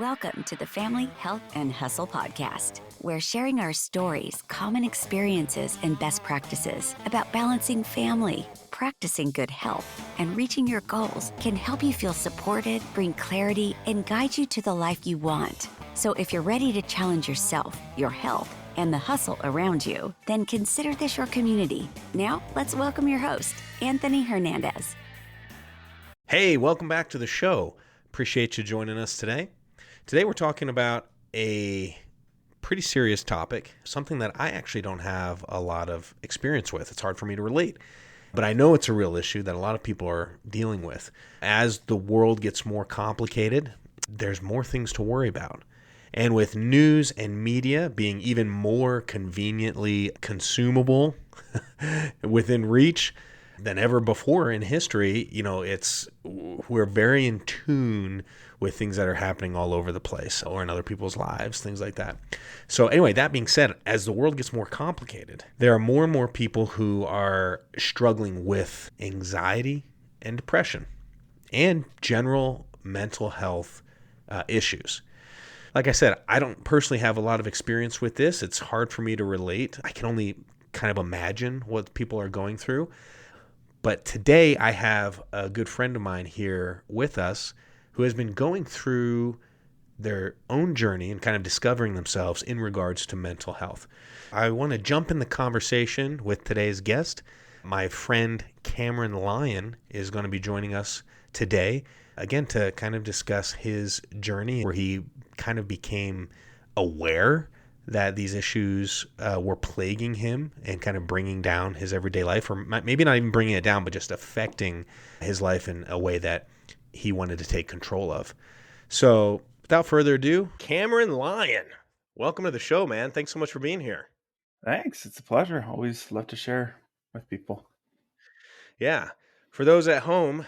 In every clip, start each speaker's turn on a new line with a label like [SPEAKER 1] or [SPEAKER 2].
[SPEAKER 1] Welcome to the Family, Health, and Hustle podcast, where sharing our stories, common experiences, and best practices about balancing family, practicing good health, and reaching your goals can help you feel supported, bring clarity, and guide you to the life you want. So if you're ready to challenge yourself, your health, and the hustle around you, then consider this your community. Now, let's welcome your host, Anthony Hernandez.
[SPEAKER 2] Hey, welcome back to the show. Appreciate you joining us today. Today we're talking about a pretty serious topic, something that I actually don't have a lot of experience with. It's hard for me to relate, but I know it's a real issue that a lot of people are dealing with. As the world gets more complicated, there's more things to worry about. And with news and media being even more conveniently consumable within reach than ever before in history, we're very in tune with things that are happening all over the place or in other people's lives, things like that. So anyway, that being said, as the world gets more complicated, there are more and more people who are struggling with anxiety and depression and general mental health issues. Like I said, I don't personally have a lot of experience with this. It's hard for me to relate. I can only kind of imagine what people are going through. But today I have a good friend of mine here with us who has been going through their own journey and kind of discovering themselves in regards to mental health. I want to jump in the conversation with today's guest. My friend Cameron Lyon is going to be joining us today, again, to kind of discuss his journey where he kind of became aware that these issues were plaguing him and kind of bringing down his everyday life, or maybe not even bringing it down, but just affecting his life in a way that he wanted to take control of. So without further ado, Cameron Lyon, welcome to the show, man. Thanks so much for being here.
[SPEAKER 3] Thanks. It's a pleasure. Always love to share with people.
[SPEAKER 2] Yeah. For those at home,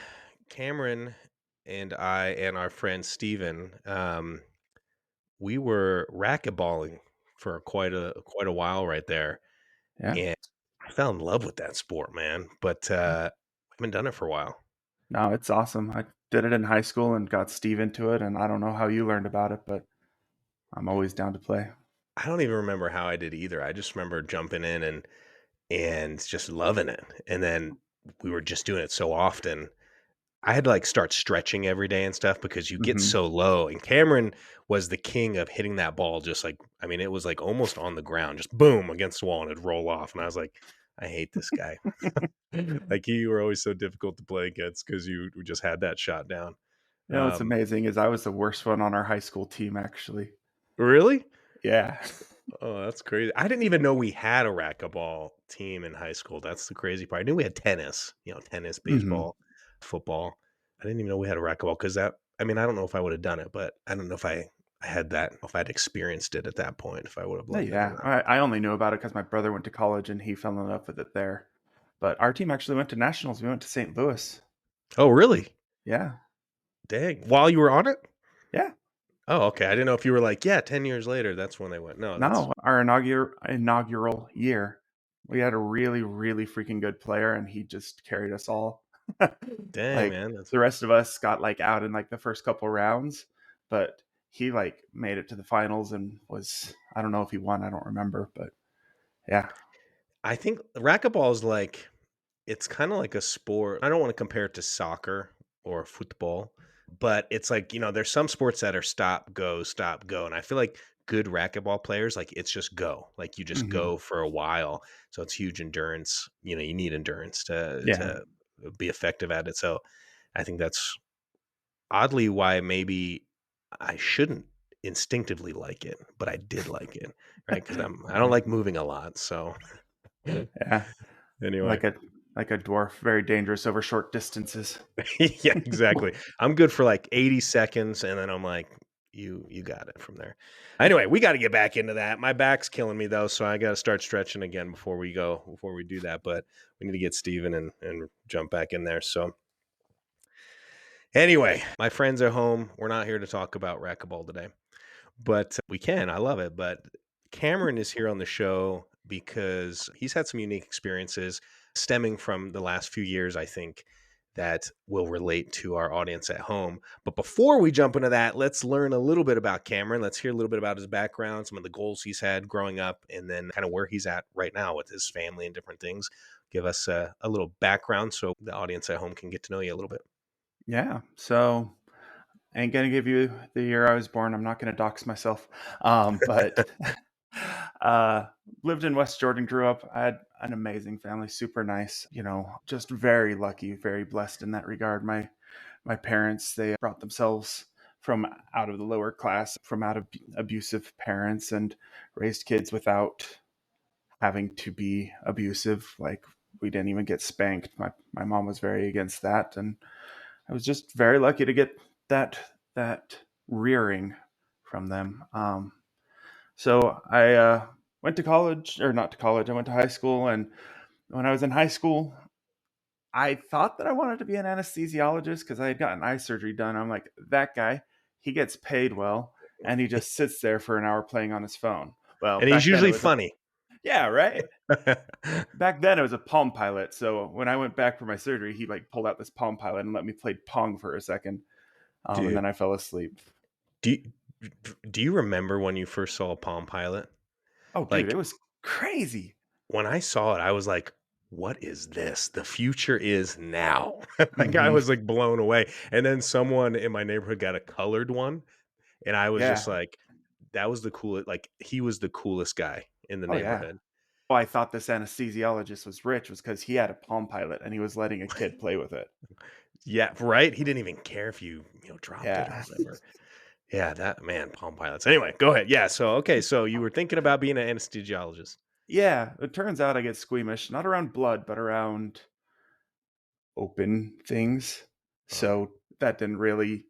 [SPEAKER 2] Cameron and I and our friend Steven, we were racquetballing for quite a while right there.
[SPEAKER 3] Yeah.
[SPEAKER 2] And I fell in love with that sport, man. But I haven't done it for a while.
[SPEAKER 3] No, it's awesome. I did it in high school and got Steve into it. And I don't know how you learned about it, but I'm always down to play.
[SPEAKER 2] I don't even remember how I did either. I just remember jumping in and just loving it. And then we were just doing it so often. I had to start stretching every day and stuff because you get so low. And Cameron was the king of hitting that ball it was almost on the ground, just boom against the wall and it'd roll off. And I was like, I hate this guy. You were always so difficult to play against because you just had that shot down.
[SPEAKER 3] What's amazing is I was the worst one on our high school team, actually.
[SPEAKER 2] Really?
[SPEAKER 3] Yeah.
[SPEAKER 2] Oh, that's crazy. I didn't even know we had a racquetball team in high school. That's the crazy part. I knew we had tennis, tennis, baseball, football. I didn't even know we had a racquetball because I don't know if I would have done it, but I don't know if I had that, if I'd experienced it at that point, if I would have loved it.
[SPEAKER 3] I only knew about it because my brother went to college and he fell in love with it there. But our team actually went to nationals. We went to St. Louis.
[SPEAKER 2] Oh, really?
[SPEAKER 3] Yeah.
[SPEAKER 2] Dang. While you were on it?
[SPEAKER 3] Yeah.
[SPEAKER 2] Oh, okay. I didn't know if you were 10 years later, that's when they went.
[SPEAKER 3] No, our inaugural year, we had a really, really freaking good player, and he just carried us all.
[SPEAKER 2] Dang, man.
[SPEAKER 3] The rest of us got out in the first couple rounds, but he made it to the finals and I don't know if he won, I don't remember, but yeah.
[SPEAKER 2] I think racquetball is it's kind of like a sport. I don't want to compare it to soccer or football, but it's there's some sports that are stop, go. And I feel like good racquetball players, it's just go. You just go for a while. So it's huge endurance. You need endurance to be effective at it. So I think that's oddly why maybe I shouldn't instinctively like it, but I did like it, right? Because I don't like moving a lot. So
[SPEAKER 3] Yeah.
[SPEAKER 2] anyway.
[SPEAKER 3] Like a dwarf, very dangerous over short distances.
[SPEAKER 2] Yeah, exactly. I'm good for 80 seconds, and then I'm like, you got it from there. Anyway, we got to get back into that. My back's killing me though, so I got to start stretching again before we do that. But we need to get Steven and jump back in there. So anyway, my friends are home. We're not here to talk about racquetball today, but we can. I love it. But Cameron is here on the show because he's had some unique experiences stemming from the last few years, I think, that will relate to our audience at home. But before we jump into that, let's learn a little bit about Cameron. Let's hear a little bit about his background, some of the goals he's had growing up, and then kind of where he's at right now with his family and different things. Give us a little background so the audience at home can get to know you a little bit.
[SPEAKER 3] Yeah. So I ain't gonna give you the year I was born. I'm not gonna dox myself. But uh, lived in West Jordan, grew up. I had an amazing family, super nice. Just very lucky, very blessed in that regard. My parents, they brought themselves from out of the lower class, from out of abusive parents, and raised kids without having to be abusive. Like, we didn't even get spanked. My mom was very against that, and I was just very lucky to get that rearing from them. So I went to college, or not to college. I went to high school, and when I was in high school, I thought that I wanted to be an anesthesiologist because I had gotten eye surgery done. I'm like, that guy, he gets paid well, and he just sits there for an hour playing on his phone. Well,
[SPEAKER 2] And he's
[SPEAKER 3] back then it
[SPEAKER 2] usually
[SPEAKER 3] was a
[SPEAKER 2] funny.
[SPEAKER 3] yeah, right. Back then it was a Palm Pilot. So when I went back for my surgery, he like pulled out this Palm Pilot and let me play Pong for a second, and
[SPEAKER 2] Dude,
[SPEAKER 3] then I fell asleep.
[SPEAKER 2] do you, do you remember when you first saw a Palm Pilot?
[SPEAKER 3] Oh, dude, it
[SPEAKER 2] Like,
[SPEAKER 3] was crazy.
[SPEAKER 2] when I saw it, I was like, what is this? The future is now. Like, I
[SPEAKER 3] Hmm.
[SPEAKER 2] was like blown away. And then someone in my neighborhood got a colored one. And I was just
[SPEAKER 3] Yeah.
[SPEAKER 2] like, that was the coolest. Like, he was the coolest guy in the
[SPEAKER 3] Oh, yeah.
[SPEAKER 2] neighborhood.
[SPEAKER 3] Oh, I thought this anesthesiologist was rich was because he had a Palm Pilot and he was letting a kid play with it.
[SPEAKER 2] Yeah, right. He didn't even care if you dropped it or
[SPEAKER 3] Yeah.
[SPEAKER 2] whatever. Yeah, that man, Palm Pilots. Anyway, go ahead. Yeah. So, okay. So you were thinking about being an anesthesiologist.
[SPEAKER 3] Yeah. It turns out I get squeamish, not around blood, but around open things.
[SPEAKER 2] Oh,
[SPEAKER 3] So that didn't really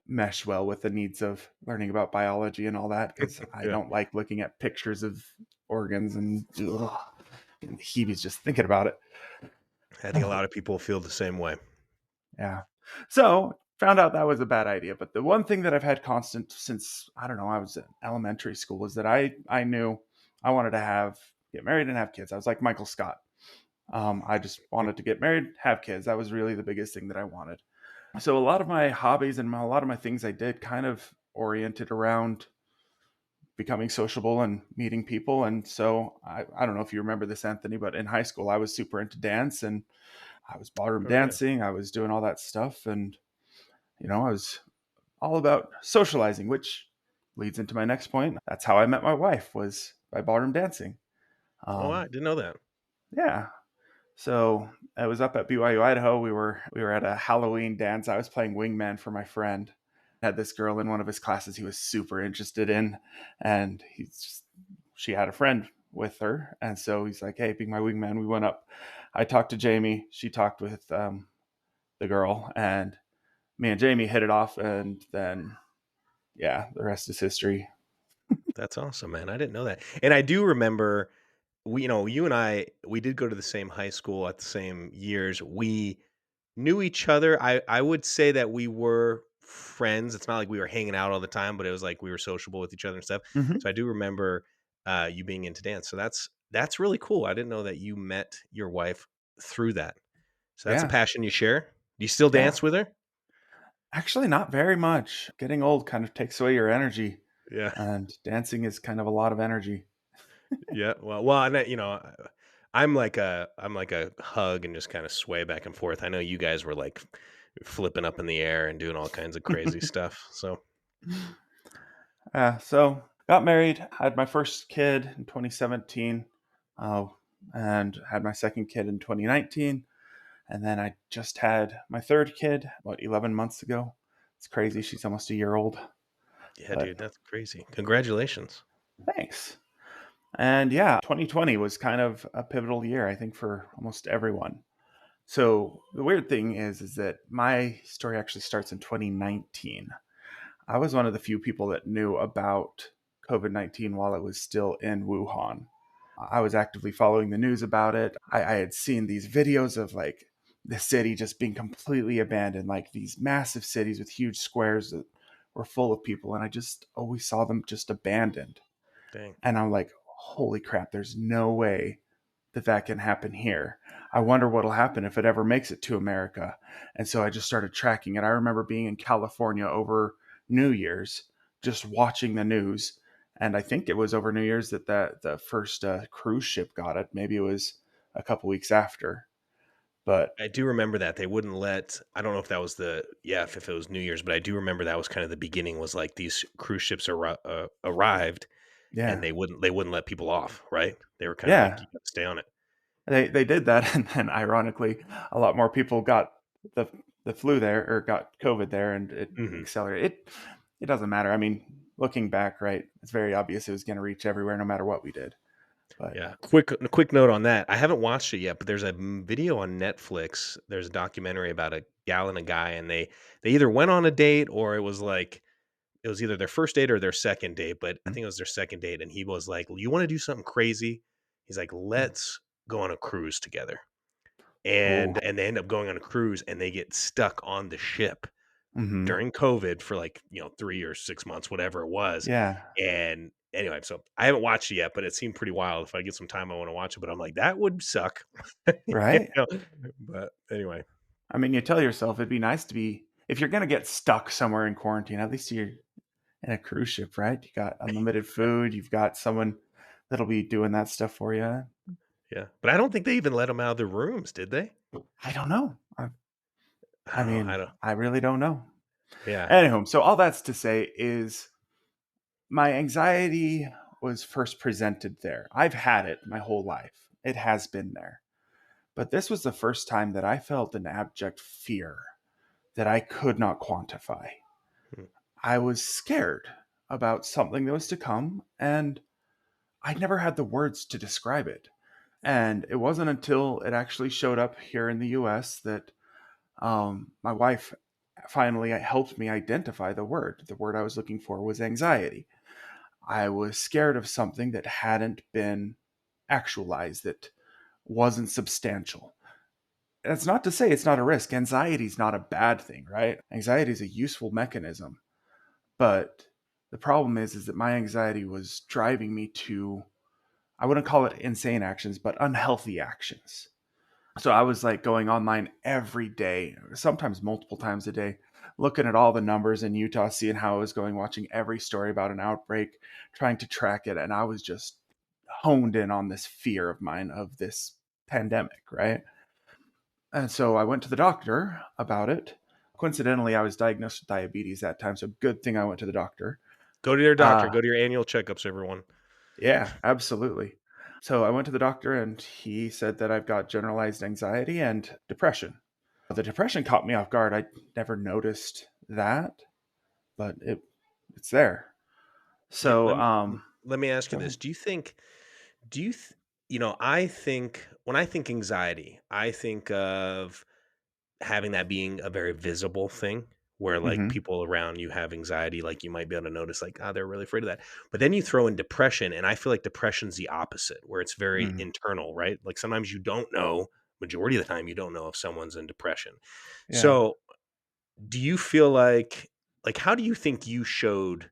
[SPEAKER 3] mesh well with the needs of learning about biology and all that because I
[SPEAKER 2] yeah.
[SPEAKER 3] don't like looking at pictures of organs and ugh, and heebie just thinking about it.
[SPEAKER 2] I think a lot of people feel the same way.
[SPEAKER 3] Yeah. So found out that was a bad idea. But the one thing that I've had constant since I don't know, I was in elementary school is that I knew I wanted to get married and have kids. I was like Michael Scott. I just wanted to get married, have kids. That was really the biggest thing that I wanted. So a lot of my hobbies and a lot of my things I did kind of oriented around becoming sociable and meeting people. And so I don't know if you remember this, Anthony, but in high school I was super into dance and I was ballroom
[SPEAKER 2] Oh, yeah.
[SPEAKER 3] dancing. I was doing all that stuff. And, I was all about socializing, which leads into my next point. That's how I met my wife, was by ballroom dancing.
[SPEAKER 2] Oh,
[SPEAKER 3] Um,
[SPEAKER 2] I didn't know that.
[SPEAKER 3] yeah. So I was up at BYU, Idaho. We were at a Halloween dance. I was playing wingman for my friend. I had this girl in one of his classes he was super interested in, and she had a friend with her, and so he's like, "Hey, be my wingman." We went up. I talked to Jamie. She talked with the girl, and me and Jamie hit it off, and then yeah, the rest is history.
[SPEAKER 2] That's awesome, man. I didn't know that. And I do remember you and I, we did go to the same high school at the same years. We knew each other. I would say that we were friends. It's not like we were hanging out all the time, but it was like we were sociable with each other and stuff.
[SPEAKER 3] Hmm.
[SPEAKER 2] So I do remember you being into dance. So that's really cool. I didn't know that you met your wife through that. So that's a
[SPEAKER 3] Yeah,
[SPEAKER 2] passion you share. Do you still
[SPEAKER 3] yeah.
[SPEAKER 2] dance with her?
[SPEAKER 3] Actually, not very much. Getting old kind of takes away your energy,
[SPEAKER 2] Yeah.
[SPEAKER 3] and dancing is kind of a lot of energy.
[SPEAKER 2] Yeah. Well, and I'm like a hug and just kind of sway back and forth. I know you guys were like flipping up in the air and doing all kinds of crazy stuff. So
[SPEAKER 3] So got married, had my first kid in 2017, uh, and had my second kid in 2019. And then I just had my third kid about 11 months ago. It's crazy. She's almost a year old,
[SPEAKER 2] yeah,
[SPEAKER 3] but
[SPEAKER 2] dude, that's crazy. Congratulations.
[SPEAKER 3] thanks. And yeah, 2020 was kind of a pivotal year, I think, for almost everyone. So the weird thing is that my story actually starts in 2019. I was one of the few people that knew about COVID-19 while it was still in Wuhan. I was actively following the news about it. I had seen these videos of like the city just being completely abandoned, like these massive cities with huge squares that were full of people. And I just always saw them just abandoned.
[SPEAKER 2] Dang.
[SPEAKER 3] And I'm like, holy crap, there's no way that can happen here. I wonder what'll happen if it ever makes it to America. And so I just started tracking it. I remember being in California over New Year's, just watching the news. And I think it was over New Year's that the first cruise ship got it. Maybe it was a couple weeks after. But
[SPEAKER 2] I do remember that they wouldn't let. I don't know if that was if it was New Year's, but I do remember that was kind of the beginning. Was like these cruise ships arrived, and
[SPEAKER 3] yeah,
[SPEAKER 2] they wouldn't let people off. Right? They were kind of like,
[SPEAKER 3] yeah,
[SPEAKER 2] you got to stay on it.
[SPEAKER 3] they did that. And then ironically, a lot more people got the the flu there or got COVID there, and it
[SPEAKER 2] Hmm.
[SPEAKER 3] accelerated. It doesn't matter. I mean, looking back, right, it's very obvious it was going to reach everywhere no matter what we did. But
[SPEAKER 2] Yeah. Quick note on that. I haven't watched it yet, but there's a video on Netflix. There's a documentary about a gal and a guy, and they either went on a date or it was either their first date or their second date. But I think it was their second date, and he was like, "You want to do something crazy?" He's like, "Let's go on a cruise together."
[SPEAKER 3] oh,
[SPEAKER 2] And they end up going on a cruise, and they get stuck on the ship
[SPEAKER 3] hmm,
[SPEAKER 2] during COVID for 3 or 6 months, whatever it was.
[SPEAKER 3] yeah,
[SPEAKER 2] And anyway, so I haven't watched it yet, but it seemed pretty wild. If I get some time, I want to watch it. But I'm like, that would suck. You
[SPEAKER 3] right.
[SPEAKER 2] know? But anyway,
[SPEAKER 3] I mean, you tell yourself it'd be nice to be if you're going to get stuck somewhere in quarantine. At least you're in a cruise ship, right? You got unlimited food. You've got someone that'll be doing that stuff for you.
[SPEAKER 2] yeah. But I don't think they even let them out of their rooms, did they?
[SPEAKER 3] I don't know.
[SPEAKER 2] I
[SPEAKER 3] I
[SPEAKER 2] don't know.
[SPEAKER 3] mean, I really don't know.
[SPEAKER 2] Yeah.
[SPEAKER 3] Anywho, so all that's to say is my anxiety was first presented there. I've had it my whole life. It has been there. But this was the first time that I felt an abject fear that I could not quantify.
[SPEAKER 2] Hmm.
[SPEAKER 3] I was scared about something that was to come, and I never had the words to describe it. And it wasn't until it actually showed up here in the US that my wife finally helped me identify the word. The word I was looking for was anxiety. I was scared of something that hadn't been actualized, that wasn't substantial. That's not to say it's not a risk. Anxiety is not a bad thing, right? Anxiety is a useful mechanism. But the problem is that my anxiety was driving me to, I wouldn't call it insane actions, but unhealthy actions. So I was like going online every day, sometimes multiple times a day, looking at all the numbers in Utah, seeing how it was going, watching every story about an outbreak, trying to track it. And I was just honed in on this fear of mine of this pandemic, right? And so I went to the doctor about it. Coincidentally, I was diagnosed with diabetes that time. So good thing I went to the doctor.
[SPEAKER 2] Go to your doctor.
[SPEAKER 3] Uh,
[SPEAKER 2] Go to your annual checkups, everyone.
[SPEAKER 3] yeah, absolutely. So I went to the doctor and he said that I've got generalized anxiety and depression. The depression caught me off guard. I never noticed that, but it's there.
[SPEAKER 2] Yeah.
[SPEAKER 3] So,
[SPEAKER 2] Let me ask you
[SPEAKER 3] go
[SPEAKER 2] this.
[SPEAKER 3] ahead.
[SPEAKER 2] Do you, I think when I think anxiety, I think of having that being a very visible thing where like
[SPEAKER 3] Hmm.
[SPEAKER 2] people around you have anxiety, like you might be able to notice like, they're really afraid of that. But then you throw in depression, and I feel like depression's the opposite, where it's very
[SPEAKER 3] Hmm.
[SPEAKER 2] internal, right? Like sometimes you don't know, majority of the time you don't know if someone's in depression.
[SPEAKER 3] Yeah.
[SPEAKER 2] So do you feel like how do you think you showed,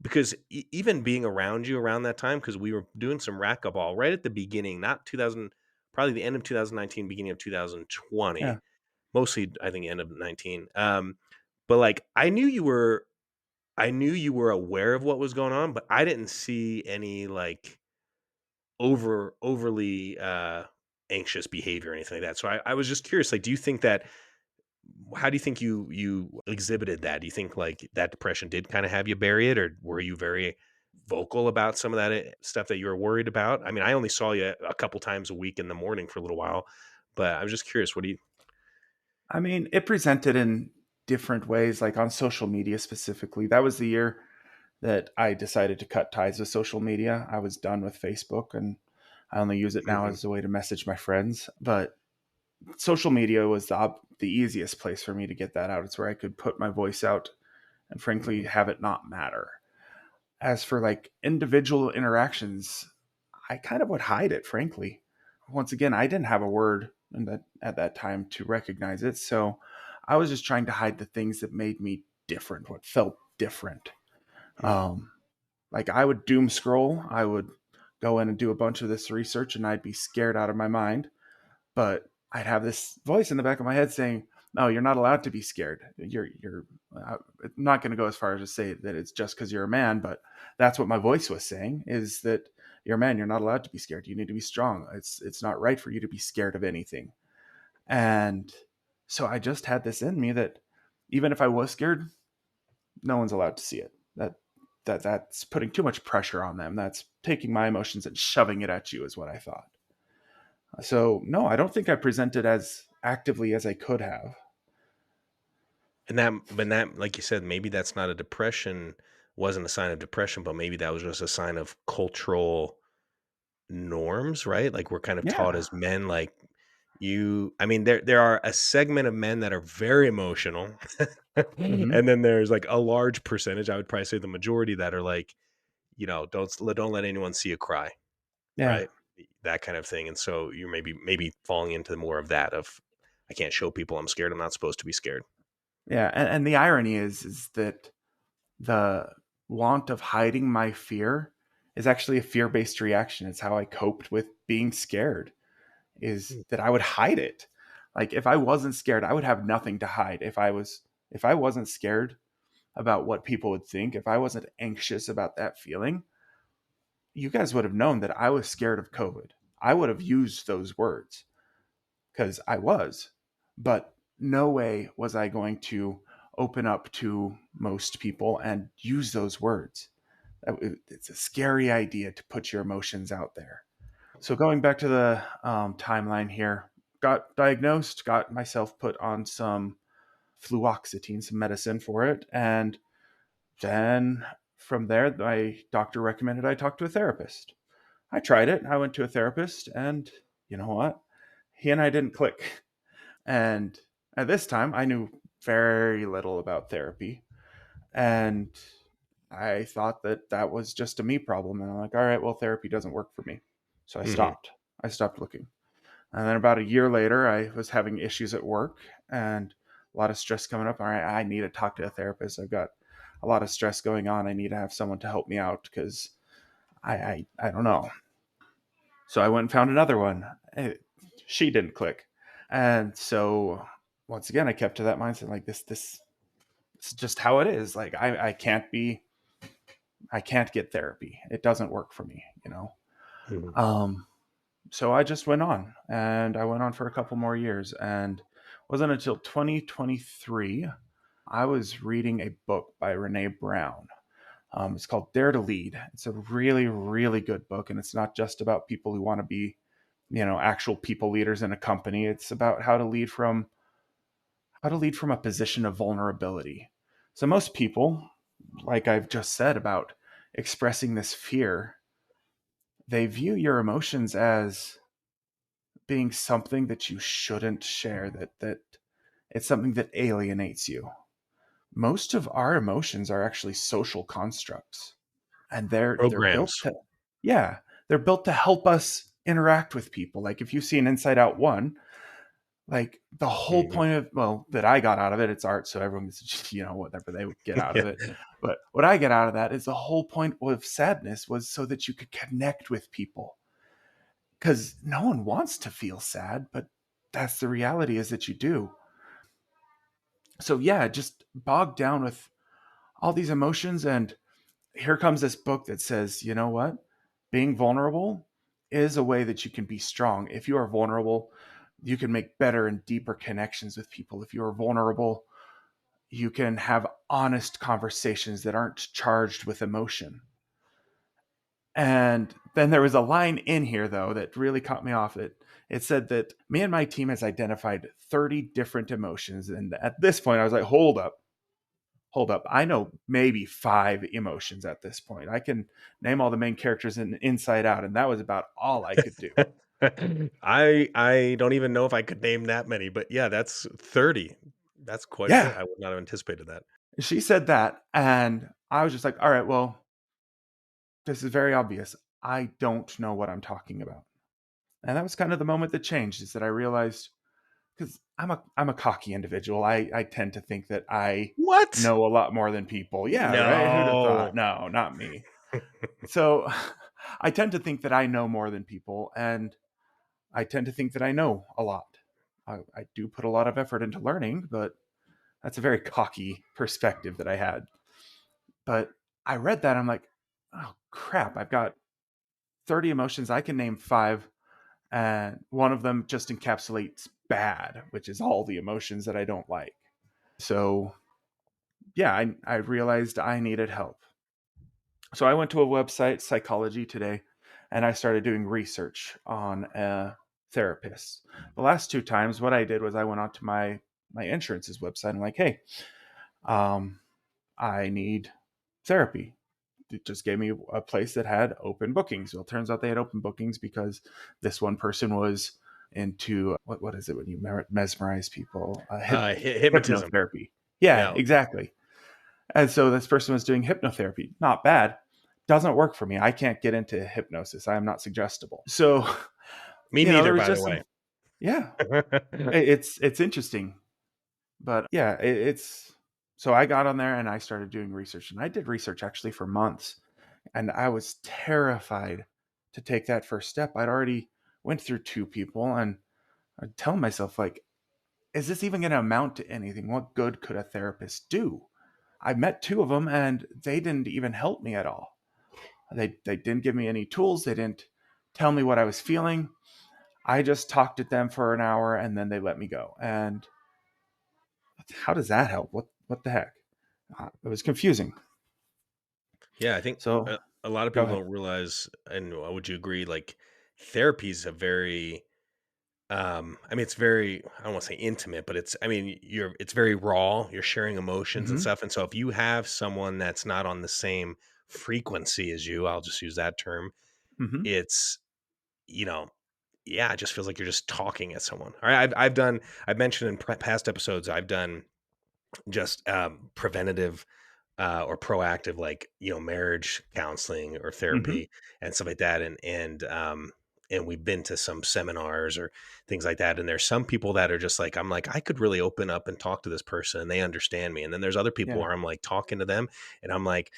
[SPEAKER 2] because even being around you around that time, because we were doing some racquetball right at the beginning, not 2000, probably the end of 2019, beginning of
[SPEAKER 3] Yeah.
[SPEAKER 2] 2020, mostly I think end of 19. But like I knew you were aware of what was going on, but I didn't see any like overly anxious behavior or anything like that. So I was just curious, like, do you think that, how do you think you exhibited that? Do you think like that depression did kind of have you bury it, or were you very vocal about some of that stuff that you were worried about? I mean, I only saw you a couple times a week in the morning for a little while, but I was just curious. What do you?
[SPEAKER 3] I mean, it presented in different ways, like on social media specifically. That was the year that I decided to cut ties with social media. I was done with Facebook and I only use it now
[SPEAKER 2] Mhm,
[SPEAKER 3] as a way to message my friends. But social media was the easiest place for me to get that out. It's where I could put my voice out and frankly
[SPEAKER 2] mhm,
[SPEAKER 3] have it not matter. As for like individual interactions, I kind of would hide it, frankly. Once again, I didn't have a word in that at that time to recognize it. So I was just trying to hide the things that made me different, what felt different.
[SPEAKER 2] mhm.
[SPEAKER 3] Um, like I would doom scroll. I would go in and do a bunch of this research and I'd be scared out of my mind. But I'd have this voice in the back of my head saying, "No, you're not allowed to be scared. You're not going to go as far as to say that it's just because you're a man, but that's what my voice was saying, is that you're a man. You're not allowed to be scared. You need to be strong. It's not right for you to be scared of anything." And so I just had this in me that even if I was scared, no one's allowed to see it. That's putting too much pressure on them. That's taking my emotions and shoving it at you, is what I thought. So no, I don't think I presented as actively as I could have.
[SPEAKER 2] And that, like you said, maybe that's not a depression, wasn't a sign of depression, but maybe that was just a sign of cultural norms, right? Like we're kind of taught
[SPEAKER 3] Yeah.
[SPEAKER 2] as men, like I mean, there are a segment of men that are very emotional,
[SPEAKER 3] Hmm.
[SPEAKER 2] and then there's like a large percentage, I would probably say the majority, that are like, don't let anyone see you cry,
[SPEAKER 3] Yeah.
[SPEAKER 2] right? That kind of thing. And so you're maybe falling into more of that of, I can't show people I'm scared. I'm not supposed to be scared.
[SPEAKER 3] Yeah. And the irony is that the want of hiding my fear is actually a fear-based reaction. It's how I coped with being scared, is
[SPEAKER 2] Hmm.
[SPEAKER 3] that I would hide it. Like if I wasn't scared, I would have nothing to hide. If I wasn't scared about what people would think, if I wasn't anxious about that feeling, you guys would have known that I was scared of COVID. I would have used those words because I was, but no way was I going to open up to most people and use those words. It's a scary idea to put your emotions out there. So going back to the timeline here, got diagnosed, got myself put on some fluoxetine, some medicine for it, and then from there, my doctor recommended I talk to a therapist. I tried it. I went to a therapist, and you know what? He and I didn't click. And at this time, I knew very little about therapy. And I thought that that was just a me problem. And I'm like, all right, well, therapy doesn't work for me. So I
[SPEAKER 2] Hmm.
[SPEAKER 3] stopped. I stopped looking. And then about a year later, I was having issues at work and a lot of stress coming up. All right, I need to talk to a therapist. I've got a lot of stress going on. I need to have someone to help me out because I don't know. So I went and found another one. She didn't click. And so once again, I kept to that mindset, like this is just how it is. Like I can't get therapy. It doesn't work for me, you know?
[SPEAKER 2] Hmm.
[SPEAKER 3] Um, so I just went on, and I went on for a couple more years, and it wasn't until 2023 I was reading a book by Renee Brown. It's called Dare to Lead. It's a really, really good book, and it's not just about people who want to be, actual people leaders in a company. It's about how to lead from a position of vulnerability. So most people, like I've just said about expressing this fear, they view your emotions as being something that you shouldn't share, that it's something that alienates you. Most of our emotions are actually social constructs, and they're built
[SPEAKER 2] Programs.
[SPEAKER 3] to, yeah, they're built to help us interact with people. Like if you see an Inside Out 1, like the whole
[SPEAKER 2] Hmm.
[SPEAKER 3] point of, well, that I got out of it, it's art, so everyone gets just, whatever they get out
[SPEAKER 2] Yeah.
[SPEAKER 3] of it. But what I get out of that is the whole point of sadness was so that you could connect with people, because no one wants to feel sad, but that's the reality, is that you do. So yeah, just bogged down with all these emotions. And here comes this book that says, you know what? Being vulnerable is a way that you can be strong. If you are vulnerable, you can make better and deeper connections with people. If you are vulnerable, you can have honest conversations that aren't charged with emotion. And then there was a line in here, though, that really caught me off. It said that me and my team has identified 30 different emotions. And at this point, I was like, hold up. I know maybe 5 emotions at this point. I can name all the main characters in Inside Out, and that was about all I could do.
[SPEAKER 2] I don't even know if I could name that many, but yeah, that's 30. That's quite a bit.
[SPEAKER 3] Yeah,
[SPEAKER 2] I would not have anticipated that.
[SPEAKER 3] she said that. And I was just like, all right, well, this is very obvious. I don't know what I'm talking about. And that was kind of the moment that changed, is that I realized, because I'm a cocky individual. I tend to think that I
[SPEAKER 2] What?
[SPEAKER 3] know a lot more than people. Yeah, right. Who'd have thought?
[SPEAKER 2] No.
[SPEAKER 3] No, not me. So I tend to think that I know more than people. And I tend to think that I know a lot. I do put a lot of effort into learning, but that's a very cocky perspective that I had. But I read that, I'm like, oh crap, I've got 30 emotions. I can name five, and one of them just encapsulates bad, which is all the emotions that I don't like. So yeah, I realized I needed help. So I went to a website, Psychology Today, and I started doing research on therapists. The last two times, what I did was I went onto my insurance's website and like, hey, um, I need therapy. It just gave me a place that had open bookings. Well, it turns out they had open bookings because this one person was into what is it when you mesmerize people?
[SPEAKER 2] Hypnotism.
[SPEAKER 3] Hypnotherapy. Yeah,
[SPEAKER 2] Yeah.
[SPEAKER 3] exactly. And so this person was doing hypnotherapy. Not bad. Doesn't work for me. I can't get into hypnosis. I am not suggestible. So,
[SPEAKER 2] Me
[SPEAKER 3] there
[SPEAKER 2] neither,
[SPEAKER 3] was
[SPEAKER 2] by the
[SPEAKER 3] just
[SPEAKER 2] way.
[SPEAKER 3] some, yeah, it's interesting. But yeah, it's, so I got on there and I started doing research, and I did research actually for months, and I was terrified to take that first step. I'd already went through two people, and I'd tell myself like, is this even going to amount to anything? What good could a therapist do? I met two of them and they didn't even help me at all. They didn't give me any tools. They didn't tell me what I was feeling. I just talked to them for an hour and then they let me go. And how does that help? What the heck? It was confusing.
[SPEAKER 2] Yeah, I think
[SPEAKER 3] So
[SPEAKER 2] a lot of
[SPEAKER 3] go
[SPEAKER 2] people
[SPEAKER 3] ahead.
[SPEAKER 2] don't realize, and would you agree? Like, therapy is a very, I mean, it's very, I don't want to say intimate, but it's, I mean, it's very raw. You're sharing emotions and
[SPEAKER 3] Mm-hmm.
[SPEAKER 2] stuff, and so if you have someone that's not on the same frequency as you, I'll just use that term.
[SPEAKER 3] Mm-hmm.
[SPEAKER 2] It's, you know, yeah, it just feels like you're just talking at someone. All right, I've mentioned in past episodes, I've done just preventative or proactive, like, marriage counseling or
[SPEAKER 3] Mm-hmm.
[SPEAKER 2] therapy and stuff like that, and we've been to some seminars or things like that, and there's some people that are just like, I'm like, I could really open up and talk to this person and they understand me, and then there's other people
[SPEAKER 3] Yeah.
[SPEAKER 2] where I'm like talking to them and I'm like,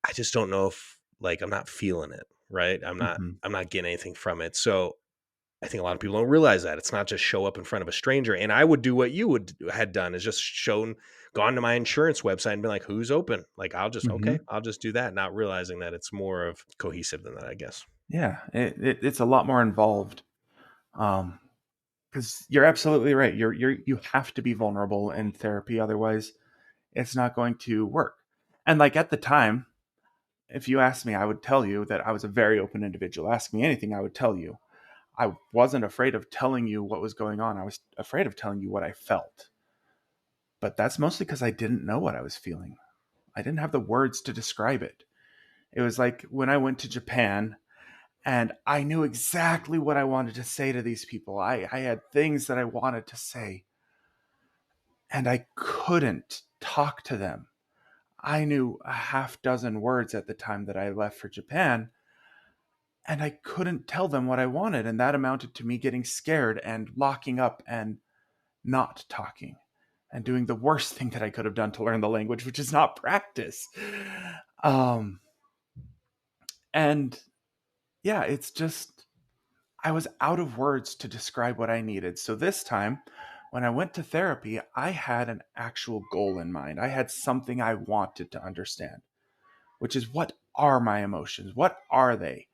[SPEAKER 2] I just don't know if, like, I'm not feeling it, right?
[SPEAKER 3] Mm-hmm.
[SPEAKER 2] I'm not getting anything from it. So I think a lot of people don't realize that it's not just show up in front of a stranger. And I would do what you had done, is just gone to my insurance website and been like, who's open? Like,
[SPEAKER 3] Mm-hmm.
[SPEAKER 2] I'll just do that. Not realizing that it's more of cohesive than that, I guess.
[SPEAKER 3] Yeah. It's a lot more involved. Because you're absolutely right. You have to be vulnerable in therapy, otherwise it's not going to work. And like at the time, if you asked me, I would tell you that I was a very open individual. Ask me anything, I would tell you. I wasn't afraid of telling you what was going on. I was afraid of telling you what I felt. But that's mostly because I didn't know what I was feeling. I didn't have the words to describe it. It was like when I went to Japan and I knew exactly what I wanted to say to these people. I had things that I wanted to say, and I couldn't talk to them. I knew a half dozen words at the time that I left for Japan, and I couldn't tell them what I wanted. And that amounted to me getting scared and locking up and not talking and doing the worst thing that I could have done to learn the language, which is not practice. Um, and yeah, it's just, I was out of words to describe what I needed. So this time, when I went to therapy, I had an actual goal in mind. I had something I wanted to understand, which is, what are my emotions? What are they?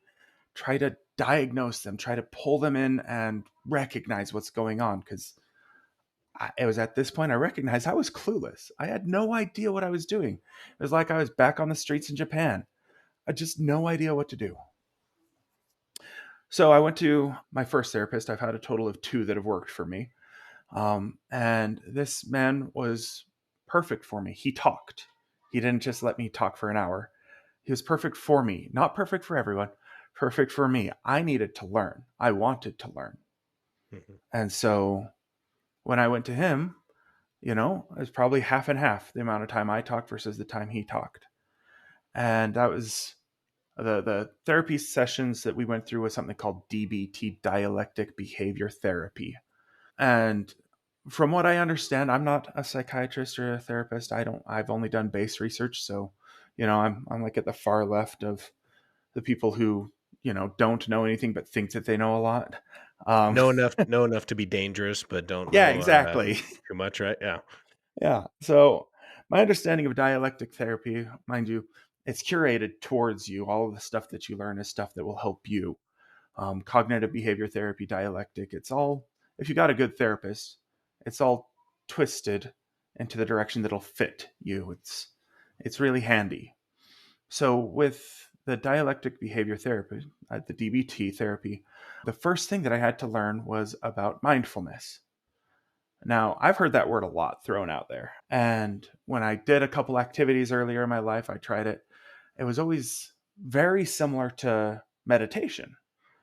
[SPEAKER 3] Try to diagnose them, try to pull them in and recognize what's going on. Because it was at this point I recognized I was clueless. I had no idea what I was doing. It was like I was back on the streets in Japan. I just no idea what to do. So I went to my first therapist. I've had a total of two that have worked for me. And this man was perfect for me. He talked. He didn't just let me talk for an hour. He was perfect for me. Not perfect for everyone, perfect for me. I needed to learn. I wanted to learn.
[SPEAKER 2] Mhm.
[SPEAKER 3] And so when I went to him, it was probably half and half the amount of time I talked versus the time he talked. And that was the therapy sessions that we went through was something called DBT, dialectic behavior therapy. And from what I understand, I'm not a psychiatrist or a therapist. I've only done base research. So, I'm like at the far left of the people who, don't know anything but think that they know a lot. Um,
[SPEAKER 2] know enough to be dangerous, but don't
[SPEAKER 3] yeah,
[SPEAKER 2] know
[SPEAKER 3] exactly.
[SPEAKER 2] too much, right? Yeah.
[SPEAKER 3] Yeah. So my understanding of dialectic therapy, mind you, it's curated towards you. All of the stuff that you learn is stuff that will help you. Cognitive behavior therapy, dialectic, it's all, if you got a good therapist, it's all twisted into the direction that'll fit you. It's really handy. So with the dialectic behavior therapy, the DBT therapy, the first thing that I had to learn was about mindfulness. Now, I've heard that word a lot thrown out there. And when I did a couple activities earlier in my life, I tried it. It was always very similar to meditation,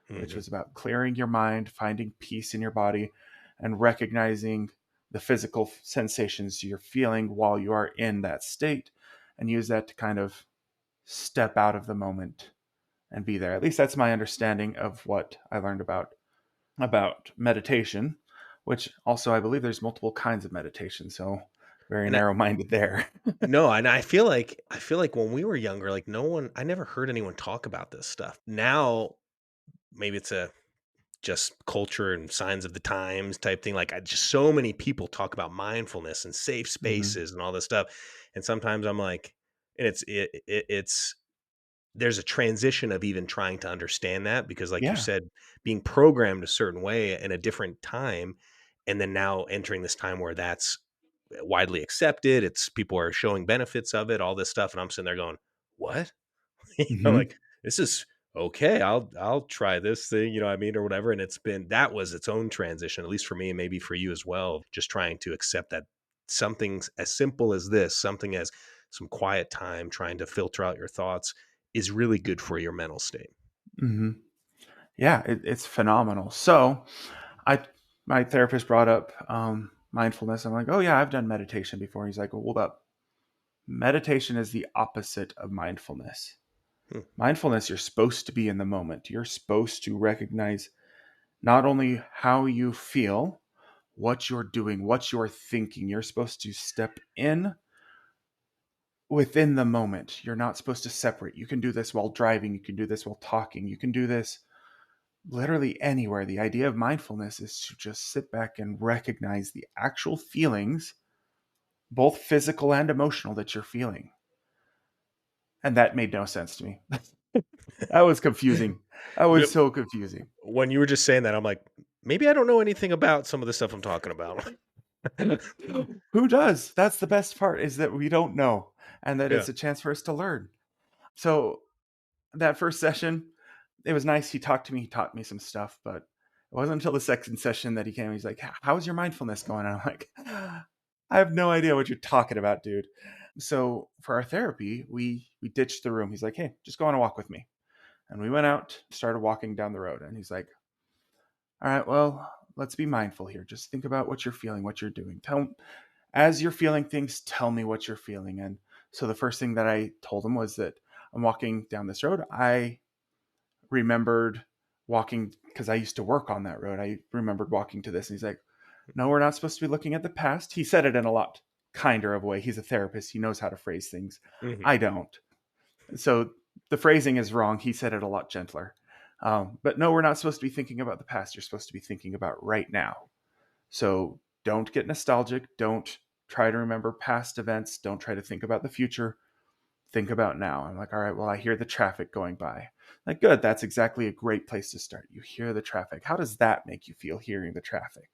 [SPEAKER 3] which
[SPEAKER 2] Hmm.
[SPEAKER 3] was about clearing your mind, finding peace in your body, and recognizing the physical sensations you're feeling while you are in that state, and use that to kind of step out of the moment and be there. At least that's my understanding of what I learned about meditation, which also I believe there's multiple kinds of meditation, so very
[SPEAKER 2] And I,
[SPEAKER 3] narrow-minded there.
[SPEAKER 2] no, and I feel like when we were younger, like I never heard anyone talk about this stuff. Now, maybe it's a just culture and signs of the times type thing. Like just so many people talk about mindfulness and safe
[SPEAKER 3] Hmm.
[SPEAKER 2] spaces and all this stuff. And sometimes I'm like, and it's there's a transition of even trying to understand that because like you
[SPEAKER 3] Yeah.
[SPEAKER 2] said, being programmed a certain way in a different time, and then now entering this time where that's widely accepted. It's people are showing benefits of it, all this stuff. And I'm sitting there going, what?
[SPEAKER 3] Hmm.
[SPEAKER 2] Like this is okay. I'll try this thing, what I mean, or whatever. And that was its own transition, at least for me, and maybe for you as well. Just trying to accept that something as simple as this, something as some quiet time, trying to filter out your thoughts is really good for your mental state.
[SPEAKER 3] Hmm. Yeah, it's phenomenal. So I my therapist brought up mindfulness. I'm like, oh yeah, I've done meditation before. He's like, well, hold up. Meditation is the opposite of mindfulness.
[SPEAKER 2] Hmm.
[SPEAKER 3] Mindfulness, you're supposed to be in the moment. You're supposed to recognize not only how you feel, what you're doing, what you're thinking. You're supposed to step in within the moment. You're not supposed to separate. You can do this while driving. You can do this while talking. You can do this literally anywhere. The idea of mindfulness is to just sit back and recognize the actual feelings, both physical and emotional, that you're feeling. And that made no sense to me. That was confusing. That was so confusing.
[SPEAKER 2] When you were just saying that, I'm like, maybe I don't know anything about some of the stuff I'm talking about.
[SPEAKER 3] Who does? That's the best part, is that we don't know, and that
[SPEAKER 2] Yeah.
[SPEAKER 3] it's a chance for us to learn. So that first session, it was nice. He talked to me. He taught me some stuff, but it wasn't until the second session that he came. He's like, "How's your mindfulness going?" And I'm like, "I have no idea what you're talking about, dude." So for our therapy, we ditched the room. He's like, "Hey, just go on a walk with me." And we went out, started walking down the road, and he's like, "All right, well, let's be mindful here. Just think about what you're feeling, what you're doing. As you're feeling things, tell me what you're feeling." And so the first thing that I told him was that I'm walking down this road. I remembered walking, because I used to work on that road. I remembered walking to this. And he's like, no, we're not supposed to be looking at the past. He said it in a lot kinder of a way. He's a therapist. He knows how to phrase things.
[SPEAKER 2] Hmm.
[SPEAKER 3] I don't. So the phrasing is wrong. He said it a lot gentler. But no, we're not supposed to be thinking about the past. You're supposed to be thinking about right now. So don't get nostalgic. Don't try to remember past events. Don't try to think about the future. Think about now. I'm like, all right, well, I hear the traffic going by. Like, good. That's exactly a great place to start. You hear the traffic. How does that make you feel, hearing the traffic?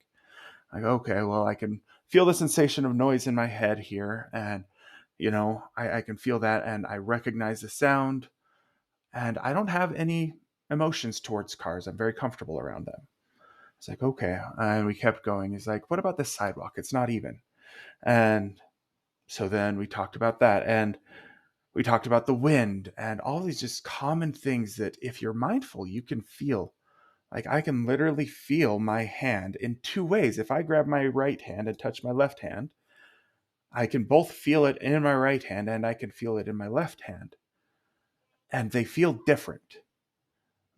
[SPEAKER 3] Like, okay, well, I can feel the sensation of noise in my head here. And, I can feel that. And I recognize the sound. And I don't have any emotions towards cars. I'm very comfortable around them. It's like, okay. And we kept going. He's like, what about this sidewalk? It's not even. And so then we talked about that. And we talked about the wind and all these just common things that if you're mindful, you can feel. Like, I can literally feel my hand in two ways. If I grab my right hand and touch my left hand, I can both feel it in my right hand and I can feel it in my left hand. And they feel different.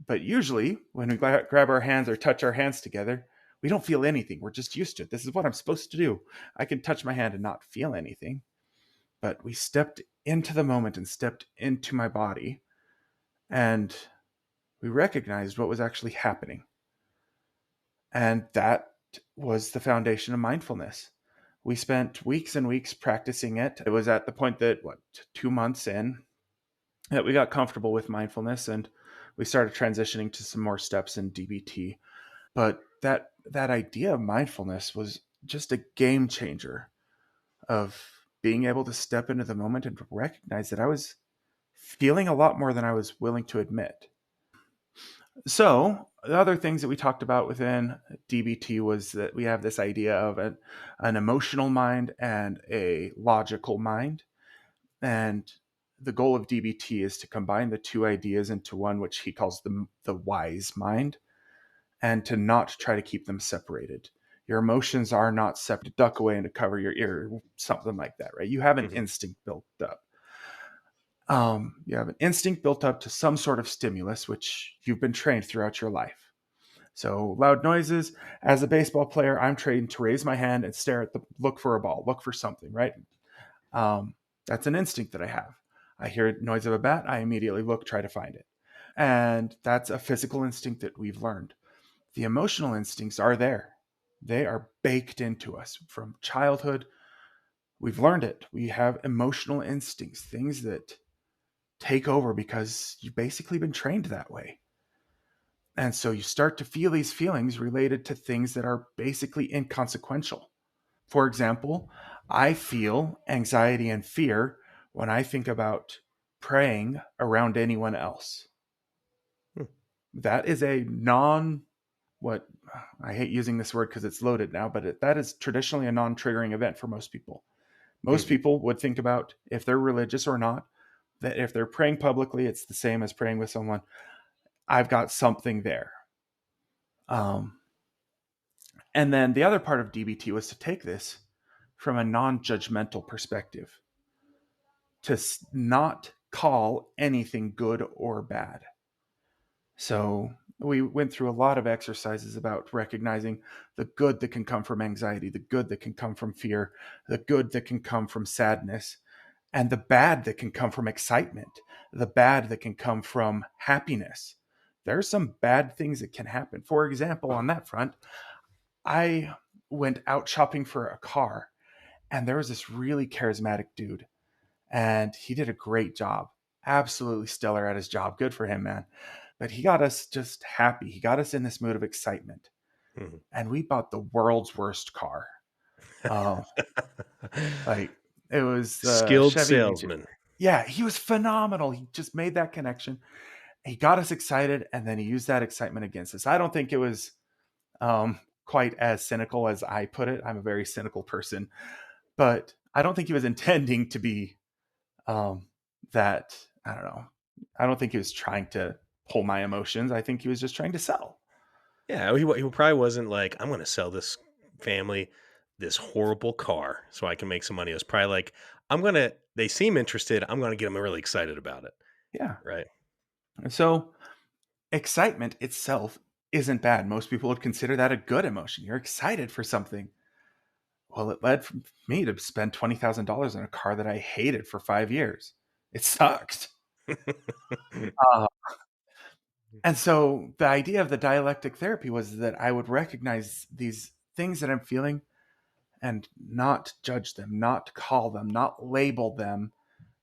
[SPEAKER 3] But usually, when we grab our hands or touch our hands together, we don't feel anything. We're just used to it. This is what I'm supposed to do. I can touch my hand and not feel anything. But we stepped into the moment and stepped into my body, and we recognized what was actually happening. And that was the foundation of mindfulness. We spent weeks and weeks practicing it. It was at the point that, 2 months in, that we got comfortable with mindfulness, and we started transitioning to some more steps in DBT. But that idea of mindfulness was just a game changer of being able to step into the moment and recognize that I was feeling a lot more than I was willing to admit. So, the other things that we talked about within DBT was that we have this idea of an emotional mind and a logical mind. And the goal of DBT is to combine the two ideas into one, which he calls the wise mind, and to not try to keep them separated. Your emotions are not separate. To duck away and to cover your ear, something like that, right? You have an instinct built up. You have an instinct built up to some sort of stimulus, which you've been trained throughout your life. So loud noises. As a baseball player, I'm trained to raise my hand and stare at look for a ball, look for something, right? That's an instinct that I have. I hear the noise of a bat, I immediately look, try to find it. And that's a physical instinct that we've learned. The emotional instincts are there. They are baked into us from childhood. We've learned it. We have emotional instincts, things that take over because you've basically been trained that way. And so you start to feel these feelings related to things that are basically inconsequential. For example, I feel anxiety and fear when I think about praying around anyone else. That is a what I hate using this word because it's loaded now, but that is traditionally a non-triggering event for most people. Most people would think about, if they're religious or not, that if they're praying publicly, it's the same as praying with someone. I've got something there. And then the other part of DBT was to take this from a non-judgmental perspective, to not call anything good or bad. So we went through a lot of exercises about recognizing the good that can come from anxiety, the good that can come from fear, the good that can come from sadness, and the bad that can come from excitement, the bad that can come from happiness. There are some bad things that can happen. For example, on that front, I went out shopping for a car, and there was this really charismatic dude, and he did a great job. Absolutely stellar at his job. Good for him, man. But he got us just happy. He got us in this mood of excitement. And we bought the world's worst car. Like, it was
[SPEAKER 2] Skilled
[SPEAKER 3] Chevy VJ.
[SPEAKER 2] salesman.
[SPEAKER 3] Yeah, he was phenomenal. He just made that connection. He got us excited, and then he used that excitement against us. I don't think it was quite as cynical as I put it. I'm a very cynical person, but I don't think he was intending to be that. I don't know. I don't think he was trying to pull my emotions. I think he was just trying to sell.
[SPEAKER 2] Yeah, he probably wasn't like, I'm going to sell this family this horrible car so I can make some money. It was probably like, they seem interested. I'm going to get them really excited about it.
[SPEAKER 3] Yeah.
[SPEAKER 2] Right.
[SPEAKER 3] So excitement itself isn't bad. Most people would consider that a good emotion. You're excited for something. Well, it led me to spend $20,000 on a car that I hated for 5 years. It sucked. And so the idea of the dialectic therapy was that I would recognize these things that I'm feeling and not judge them, not call them, not label them